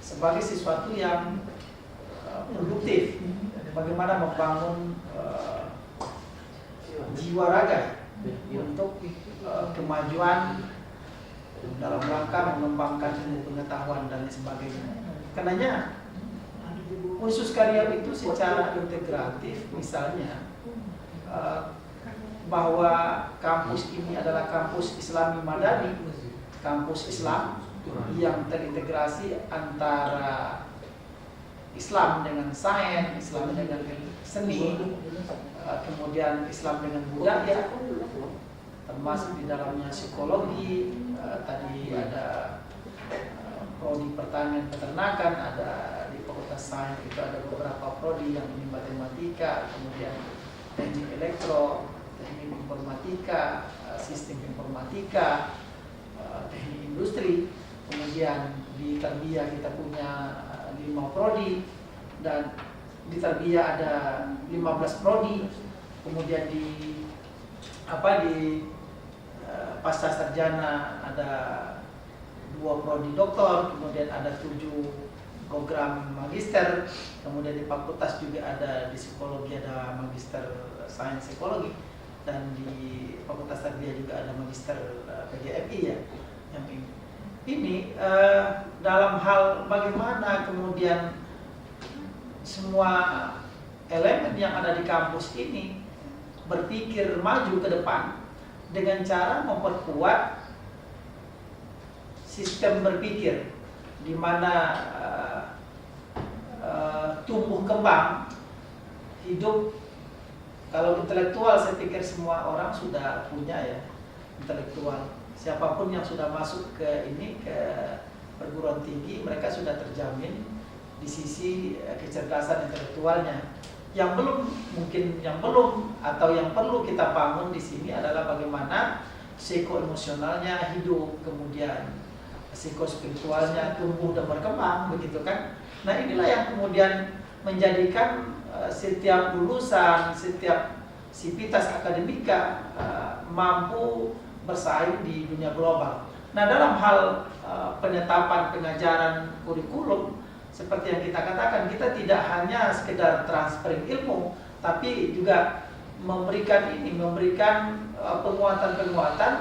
sebagai sesuatu yang produktif. Bagaimana membangun jiwa raga untuk kemajuan dalam rangka mengembangkan ilmu pengetahuan dan sebagainya. Karenanya UIN Suskaryau itu secara integratif misalnya bahwa kampus ini adalah kampus Islami Madani, kampus Islam yang terintegrasi antara Islam dengan sains, Islam dengan seni, kemudian Islam dengan budaya, termasuk di dalamnya psikologi, tadi ada prodi pertanian peternakan, ada di Fakultas Sains itu ada beberapa prodi yang ini matematika, kemudian teknik elektro, teknik informatika, sistem informatika, teknik industri, kemudian di Tarbiyah kita punya 5 prodi, dan di Tarbiyah ada 15 prodi, kemudian di pasca sarjana ada 2 prodi doktor, kemudian ada 7 program magister, kemudian di fakultas juga ada di psikologi ada magister sains psikologi, dan di fakultas tarbiyah juga ada magister PGMI ya. Yang ini dalam hal bagaimana kemudian semua elemen yang ada di kampus ini berpikir maju ke depan dengan cara memperkuat sistem berpikir di mana tumbuh kembang hidup. Kalau intelektual saya pikir semua orang sudah punya ya, intelektual. Siapapun yang sudah masuk ke perguruan tinggi, mereka sudah terjamin di sisi kecerdasan intelektualnya. Yang belum atau yang perlu kita bangun di sini adalah bagaimana psikoemosionalnya hidup, kemudian psikospiritualnya tumbuh dan berkembang, begitu kan? Nah, inilah yang kemudian menjadikan setiap lulusan, setiap sivitas akademika mampu bersaing di dunia global. Nah, dalam hal penetapan pengajaran kurikulum seperti yang kita katakan, kita tidak hanya sekedar transferring ilmu, tapi juga memberikan penguatan-penguatan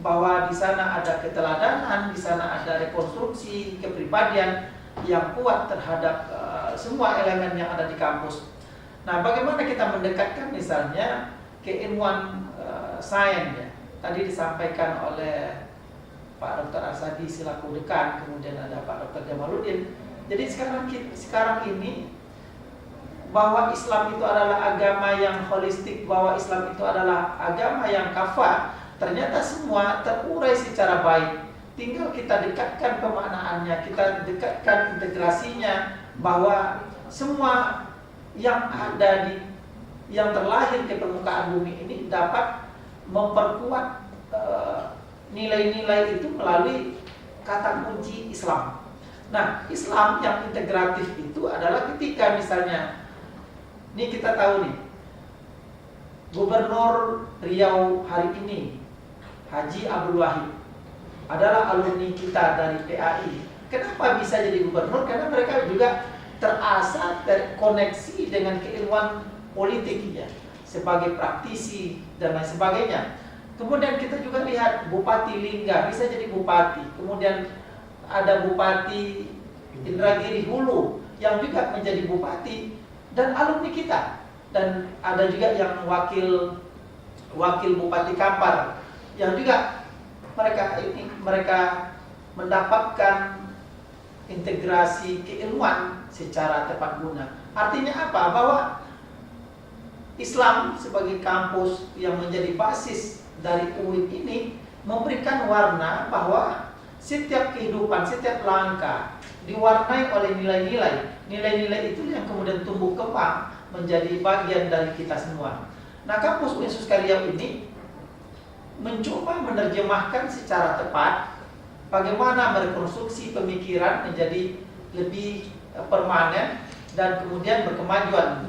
bahwa di sana ada keteladanan, di sana ada rekonstruksi kepribadian yang kuat terhadap semua elemen yang ada di kampus. Nah, bagaimana kita mendekatkan misalnya keilmuan sains ya. Tadi disampaikan oleh Pak Dr. Arsadi selaku dekan, kemudian ada Pak Dr. Jamaluddin. Jadi sekarang ini bahwa Islam itu adalah agama yang holistik, bahwa Islam itu adalah agama yang kafah, ternyata semua terurai secara baik. Tinggal kita dekatkan pemaknaannya, kita dekatkan integrasinya, bahwa semua yang ada yang terlahir ke permukaan bumi ini dapat memperkuat nilai-nilai itu melalui kata kunci Islam. Nah, Islam yang integratif itu adalah ketika misalnya, ini kita tahu nih, Gubernur Riau hari ini, Haji Abdul Wahid, adalah alumni kita dari PAI. Kenapa bisa jadi gubernur? Karena mereka juga terasah terkoneksi dengan keilmuan politik ya, sebagai praktisi dan lain sebagainya. Kemudian kita juga lihat Bupati Lingga bisa jadi bupati. Kemudian ada Bupati Indragiri Hulu yang juga menjadi bupati dan alumni kita. Dan ada juga yang wakil Bupati Kampar yang juga mereka mendapatkan integrasi keilmuan secara tepat guna. Artinya apa? Bahwa Islam sebagai kampus yang menjadi basis dari UIN ini memberikan warna bahwa setiap kehidupan, setiap langkah diwarnai oleh nilai-nilai. Nilai-nilai itu yang kemudian tumbuh kembang menjadi bagian dari kita semua. Nah, kampus UIN Suskaria ini mencoba menerjemahkan secara tepat bagaimana merekonstruksi pemikiran menjadi lebih permanen dan kemudian berkemajuan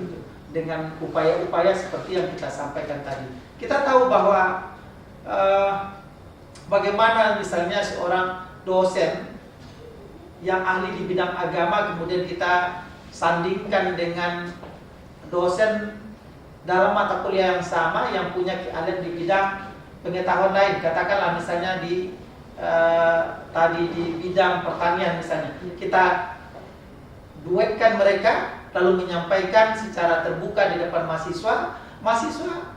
dengan upaya-upaya seperti yang kita sampaikan tadi. Kita tahu bahwa bagaimana misalnya seorang dosen yang ahli di bidang agama kemudian kita sandingkan dengan dosen dalam mata kuliah yang sama yang punya keahlian di bidang pengetahuan lain. Katakanlah misalnya tadi di bidang pertanian misalnya, kita duetkan mereka lalu menyampaikan secara terbuka di depan mahasiswa mahasiswa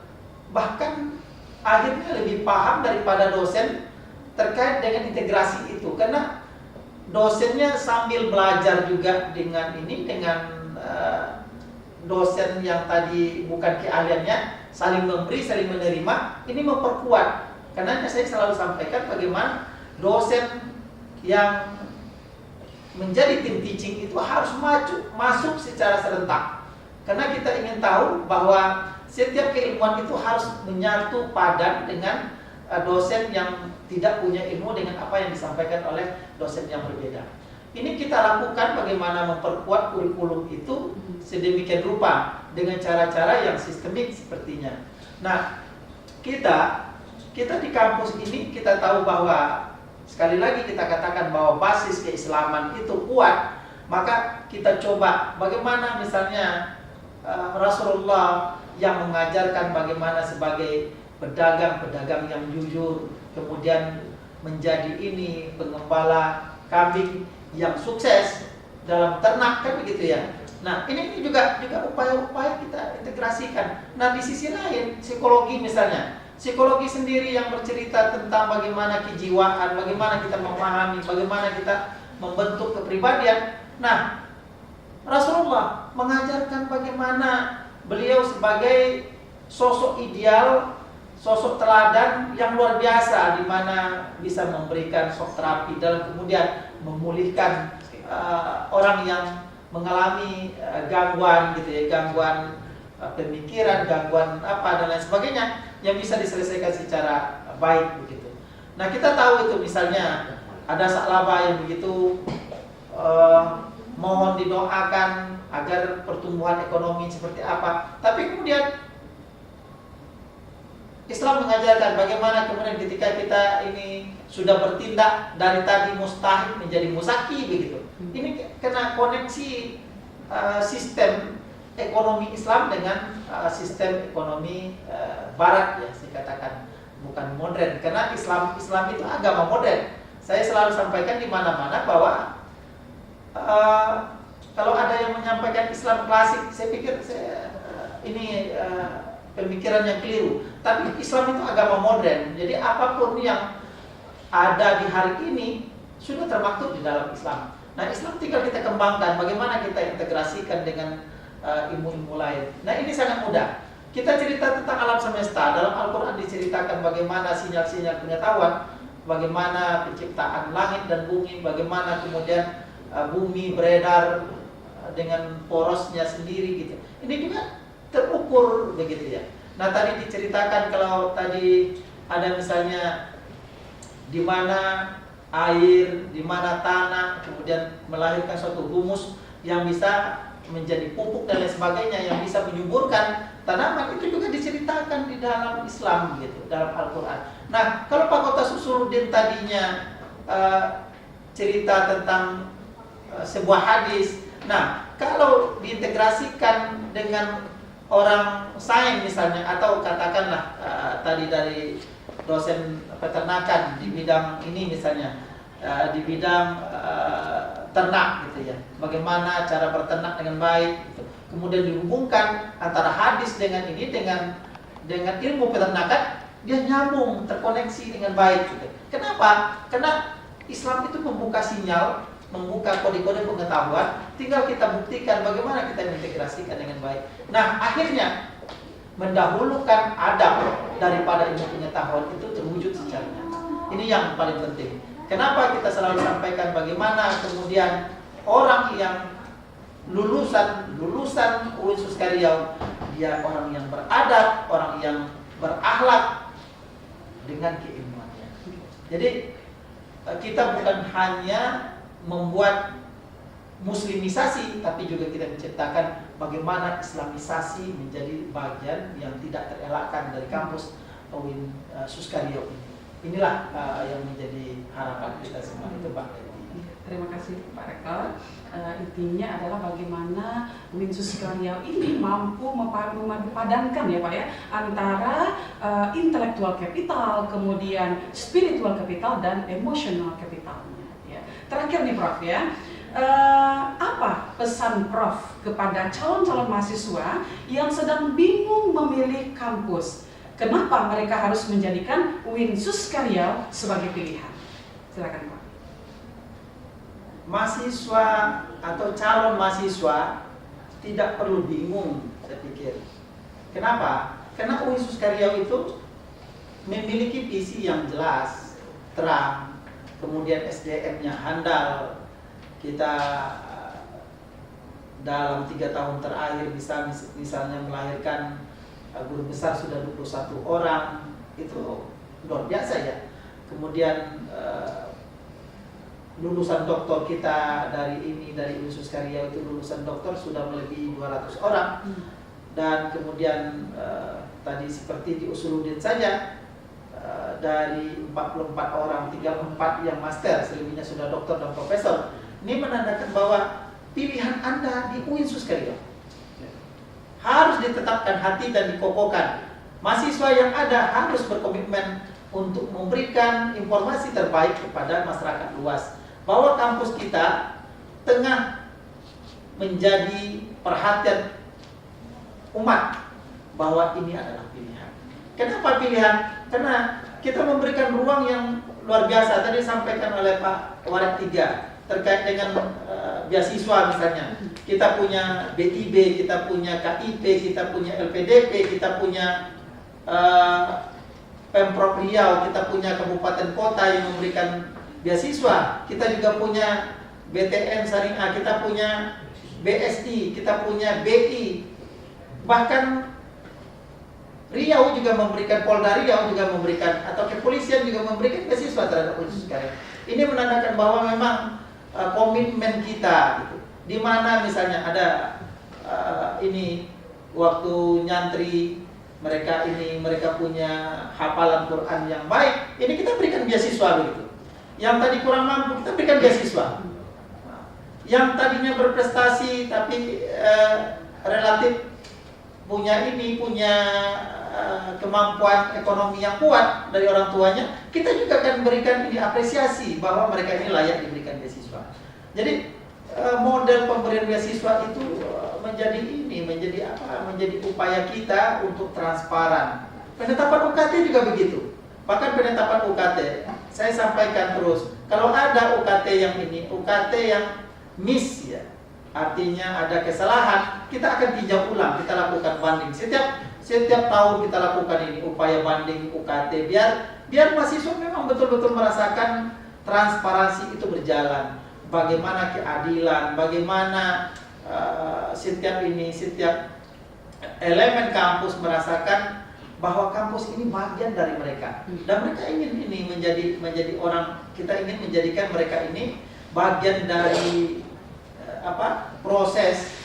bahkan akhirnya lebih paham daripada dosen terkait dengan integrasi itu, karena dosennya sambil belajar juga dengan dosen yang tadi bukan keahliannya, saling memberi, saling menerima, ini memperkuat. Karena saya selalu sampaikan bagaimana dosen yang menjadi tim teaching itu harus masuk secara serentak. Karena kita ingin tahu bahwa setiap keilmuan itu harus menyatu padan dengan dosen yang tidak punya ilmu dengan apa yang disampaikan oleh dosen yang berbeda. Ini kita lakukan bagaimana memperkuat kurikulum itu sedemikian rupa dengan cara-cara yang sistemik sepertinya. Nah, kita di kampus ini kita tahu bahwa sekali lagi kita katakan bahwa basis keislaman itu kuat, maka kita coba bagaimana misalnya Rasulullah yang mengajarkan bagaimana sebagai pedagang yang jujur, kemudian menjadi pengembala kambing yang sukses dalam ternak, kan begitu ya. Nah, ini juga upaya-upaya kita integrasikan. Nah, di sisi lain psikologi misalnya, psikologi sendiri yang bercerita tentang bagaimana kejiwaan, bagaimana kita memahami, bagaimana kita membentuk kepribadian. Nah, Rasulullah mengajarkan bagaimana beliau sebagai sosok ideal, sosok teladan yang luar biasa, di mana bisa memberikan shock terapi dalam kemudian memulihkan orang yang mengalami gangguan gitu ya, gangguan pemikiran, gangguan apa dan lain sebagainya yang bisa diselesaikan secara baik begitu. Nah, kita tahu itu misalnya ada Sa'labah yang begitu mohon didoakan agar pertumbuhan ekonomi seperti apa. Tapi kemudian Islam mengajarkan bagaimana kemudian ketika kita ini sudah bertindak dari tadi mustahid menjadi musaki begitu. Ini kena koneksi sistem ekonomi Islam dengan sistem ekonomi Barat ya, saya katakan bukan modern, karena Islam itu agama modern. Saya selalu sampaikan di mana-mana bahwa kalau ada yang menyampaikan Islam klasik, saya pikir ini pemikiran yang keliru. Tapi Islam itu agama modern. Jadi apapun yang ada di hari ini sudah termaktub di dalam Islam. Nah, Islam tinggal kita kembangkan, bagaimana kita integrasikan dengan ilmu-ilmu lain. Nah, ini sangat mudah. Kita cerita tentang alam semesta. Dalam Al-Quran diceritakan bagaimana sinyal-sinyal pengetahuan, bagaimana penciptaan langit dan bumi, bagaimana kemudian bumi beredar dengan porosnya sendiri gitu. Ini juga terukur begitu ya. Nah, tadi diceritakan kalau tadi ada misalnya di mana air, di mana tanah, kemudian melahirkan suatu humus yang bisa menjadi pupuk dan lain sebagainya, yang bisa menyuburkan tanaman, itu juga diceritakan di dalam Islam gitu, dalam Al-Quran. Nah, kalau Pak Kota Susuruddin tadinya cerita tentang sebuah hadis, nah kalau diintegrasikan dengan orang sains misalnya, atau katakanlah tadi dari dosen peternakan di bidang ini misalnya, di bidang ternak gitu ya, bagaimana cara berternak dengan baik gitu. Kemudian dihubungkan antara hadis dengan ini, dengan ilmu peternakan, dia nyambung, terkoneksi dengan baik gitu. Kenapa? Karena Islam itu membuka sinyal, membuka kode-kode pengetahuan, tinggal kita buktikan bagaimana kita mengintegrasikan dengan baik. Nah, akhirnya mendahulukan adab daripada ilmu pengetahuan itu terwujud secara nyata. Ini yang paling penting. Kenapa kita selalu sampaikan bagaimana kemudian orang yang lulusan UIN Suskaryau, dia orang yang beradab, orang yang berakhlak dengan keilmuannya. Jadi kita bukan hanya membuat muslimisasi, tapi juga kita menciptakan bagaimana islamisasi menjadi bagian yang tidak terelakkan dari kampus UIN Suskaryau ini. Inilah yang menjadi harapan kita semua itu, Pak. Terima kasih Pak Rektor. Intinya adalah bagaimana UIN Suskaryau ini mampu memadupadankan ya Pak ya, antara intellectual capital, kemudian spiritual capital dan emotional capitalnya. Ya. Terakhir nih Prof ya, Apa pesan Prof kepada calon-calon mahasiswa yang sedang bingung memilih kampus? Kenapa mereka harus menjadikan UIN Suskaryau sebagai pilihan? Silakan Pak. Mahasiswa atau calon mahasiswa tidak perlu bingung, saya pikir. Kenapa? Karena UIN Suskaryau itu memiliki visi yang jelas, terang, kemudian SDM-nya handal. Kita dalam 3 tahun terakhir misalnya melahirkan guru besar sudah 21 orang, itu luar biasa ya. Kemudian lulusan doktor kita dari UIN Suskaryau itu lulusan doktor sudah melebihi 200 orang. Dan kemudian tadi seperti di Usuludin saja, dari 44 orang, 34 yang master, selebihnya sudah doktor dan profesor. Ini menandakan bahwa pilihan Anda di UIN Suskaryau harus ditetapkan hati dan dikokohkan. Mahasiswa yang ada harus berkomitmen untuk memberikan informasi terbaik kepada masyarakat luas, bahwa kampus kita tengah menjadi perhatian umat, bahwa ini adalah pilihan. Kenapa pilihan? Karena kita memberikan ruang yang luar biasa. Tadi disampaikan oleh Pak Waret 3 terkait dengan beasiswa misalnya. Kita punya BIB, kita punya KIP, kita punya LPDP, kita punya Pemprov Riau, kita punya kabupaten kota yang memberikan beasiswa. Kita juga punya BTN Syariah, kita punya BSI, kita punya BI. Bahkan Riau juga memberikan, Polda Riau juga memberikan, atau kepolisian juga memberikan beasiswa terhadap UIN Suskaryau. Ini menandakan bahwa memang komitmen kita gitu. Di mana misalnya ada ini waktu nyantri mereka punya hafalan Quran yang baik, ini kita berikan beasiswa begitu. Yang tadi kurang mampu kita berikan beasiswa. Yang tadinya berprestasi tapi relatif punya kemampuan ekonomi yang kuat dari orang tuanya, kita juga akan berikan ini apresiasi bahwa mereka ini layak diberikan beasiswa. Jadi model pemberian beasiswa itu menjadi upaya kita untuk transparan. Penetapan UKT juga begitu. Bahkan penetapan UKT, saya sampaikan terus, kalau ada UKT yang miss ya, artinya ada kesalahan, kita akan tinjau ulang, kita lakukan banding. Setiap tahun kita lakukan ini upaya banding UKT biar mahasiswa memang betul-betul merasakan transparansi itu berjalan. Bagaimana keadilan, bagaimana setiap elemen kampus merasakan bahwa kampus ini bagian dari mereka. Dan mereka ingin ini menjadi orang, kita ingin menjadikan mereka ini bagian dari proses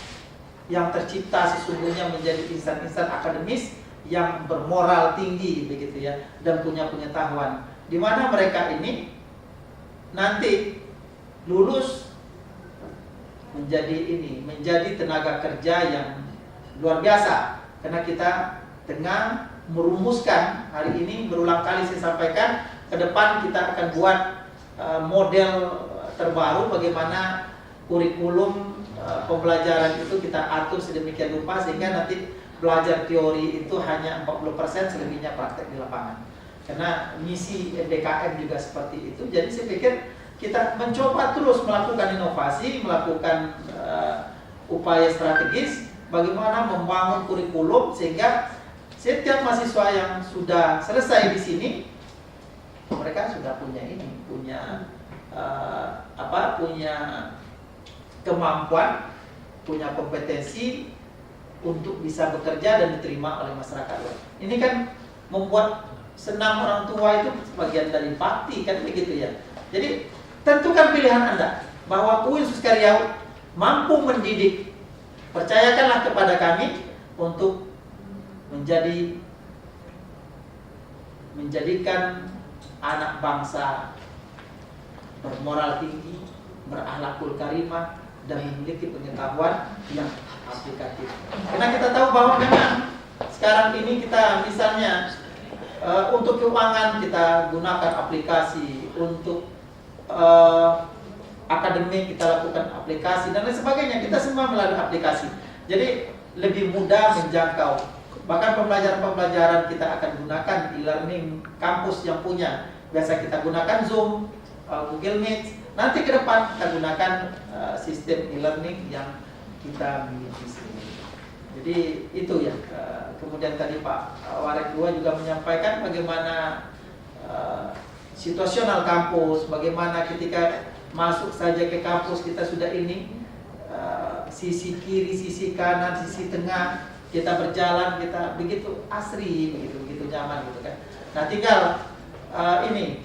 yang tercipta sesungguhnya menjadi insan-insan akademis yang bermoral tinggi begitu ya, dan punya pengetahuan, di mana mereka ini nanti lulus menjadi tenaga kerja yang luar biasa. Karena kita tengah merumuskan, hari ini berulang kali saya sampaikan, ke depan kita akan buat model terbaru bagaimana kurikulum pembelajaran itu kita atur sedemikian rupa sehingga nanti belajar teori itu hanya 40%, selebihnya praktek di lapangan. Karena misi MDKM juga seperti itu. Jadi saya pikir kita mencoba terus melakukan inovasi, melakukan upaya strategis bagaimana membangun kurikulum sehingga setiap mahasiswa yang sudah selesai di sini mereka sudah punya kemampuan, punya kompetensi untuk bisa bekerja dan diterima oleh masyarakat. Ini kan membuat senang orang tua itu bagian dari bakti kan begitu ya. Jadi tentukan pilihan Anda bahwa UIN Suskaryau mampu mendidik. Percayakanlah kepada kami untuk menjadikan anak bangsa bermoral tinggi, berakhlakul karimah, dan memiliki pengetahuan yang aplikatif. Karena kita tahu bahwa memang sekarang ini kita misalnya untuk keuangan kita gunakan aplikasi, untuk akademik kita lakukan aplikasi dan lain sebagainya, kita semua melalui aplikasi. Jadi lebih mudah menjangkau. Bahkan pembelajaran-pembelajaran kita akan gunakan e-learning kampus yang punya. Biasa kita gunakan Zoom, Google Meet. Nanti ke depan kita gunakan sistem e-learning yang kita miliki sendiri. Jadi itu ya. Kemudian tadi Pak Warek II juga menyampaikan bagaimana situasional kampus, bagaimana ketika masuk saja ke kampus kita sudah ini sisi kiri, sisi kanan, sisi tengah, kita berjalan, kita begitu asri, begitu nyaman gitu kan. Nah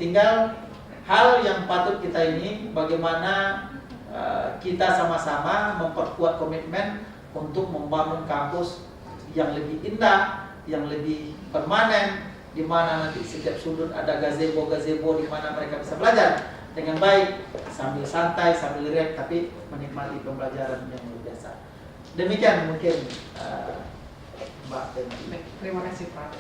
tinggal hal yang patut kita ini bagaimana kita sama-sama memperkuat komitmen untuk membangun kampus yang lebih indah, yang lebih permanen, di mana nanti setiap sudut ada gazebo di mana mereka bisa belajar dengan baik, sambil santai, sambil relax, tapi menikmati pembelajaran yang luar biasa. Demikian mungkin Mbak Temi. Terima kasih Pak.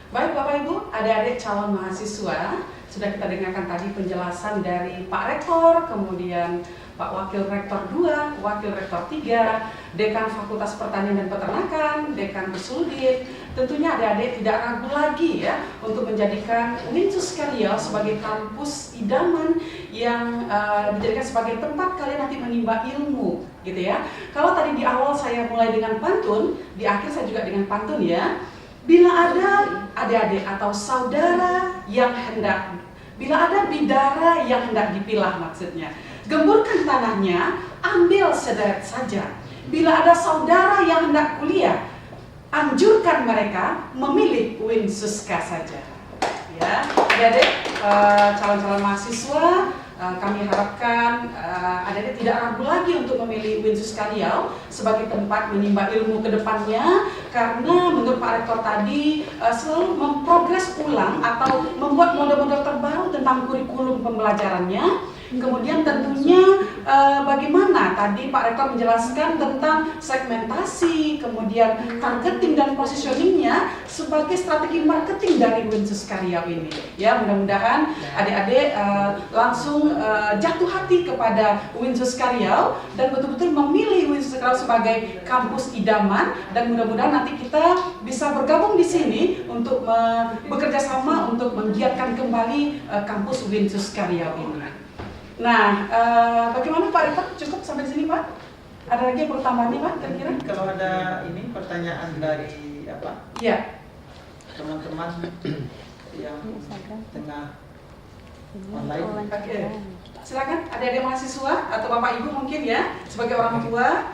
Baik Bapak Ibu, adik-adik calon mahasiswa, sudah kita dengarkan tadi penjelasan dari Pak Rektor, kemudian Pak Wakil Rektor 2, Wakil Rektor 3, Dekan Fakultas Pertanian dan Peternakan, Dekan Besuldit. Tentunya adik-adik tidak ragu lagi ya untuk menjadikan Uinsus Karyau sebagai kampus idaman yang dijadikan sebagai tempat kalian nanti menimba ilmu, gitu ya. Kalau tadi di awal saya mulai dengan pantun, di akhir saya juga dengan pantun ya. Bila ada adik-adik atau saudara yang hendak, bila ada bidara yang hendak dipilah maksudnya, gemburkan tanahnya, ambil sederet saja. Bila ada saudara yang hendak kuliah, anjurkan mereka memilih Uinsuska saja. Ya, adik-adik calon-calon mahasiswa, kami harapkan adik-adik tidak ragu lagi untuk memilih Uinsus Karyau sebagai tempat menimba ilmu ke depannya, karena menurut Pak Rektor tadi selalu memprogres ulang atau membuat model-model terbaru tentang kurikulum pembelajarannya. Kemudian tentunya bagaimana tadi Pak Rektor menjelaskan tentang segmentasi, kemudian targeting dan positioningnya sebagai strategi marketing dari Uinsus Karyau ini. Ya, mudah-mudahan adik-adik langsung jatuh hati kepada Uinsus Karyau dan betul-betul memilih Uinsus Karyau sebagai kampus idaman, dan mudah-mudahan nanti kita bisa bergabung di sini untuk bekerja sama untuk menggiatkan kembali kampus Uinsus Karyau ini. Nah, bagaimana Pak Rektor? Cukup sampai di sini Pak? Ada lagi yang bertambahnya Pak? Kira-kira? Kalau ada ini pertanyaan dari apa? Iya. Teman-teman yang tengah online. Oke. Silakan. Ada mahasiswa atau Bapak Ibu mungkin ya sebagai orang tua,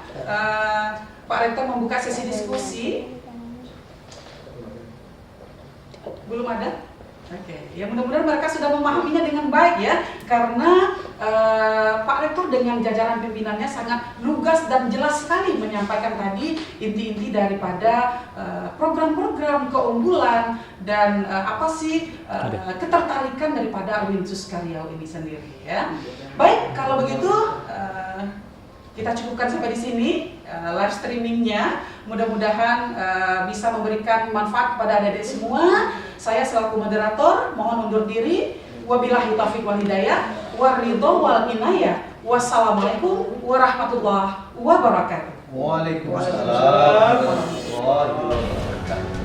Pak Rektor membuka sesi diskusi. Belum ada? Oke, ya mudah-mudahan mereka sudah memahaminya dengan baik ya, karena Pak Rektor dengan jajaran pimpinannya sangat lugas dan jelas sekali menyampaikan tadi inti-inti daripada program-program keunggulan dan apa sih ketertarikan daripada Uinsus Karyau ini sendiri ya. Baik, kalau begitu kita cukupkan sampai di sini live streamingnya. Mudah-mudahan bisa memberikan manfaat kepada adik-adik semua. Saya selaku moderator mohon undur diri. Wabillahi taufiq wal hidayah, waridho wal inayah. Wassalamualaikum warahmatullahi wabarakatuh. Waalaikumsalam warahmatullahi wabarakatuh.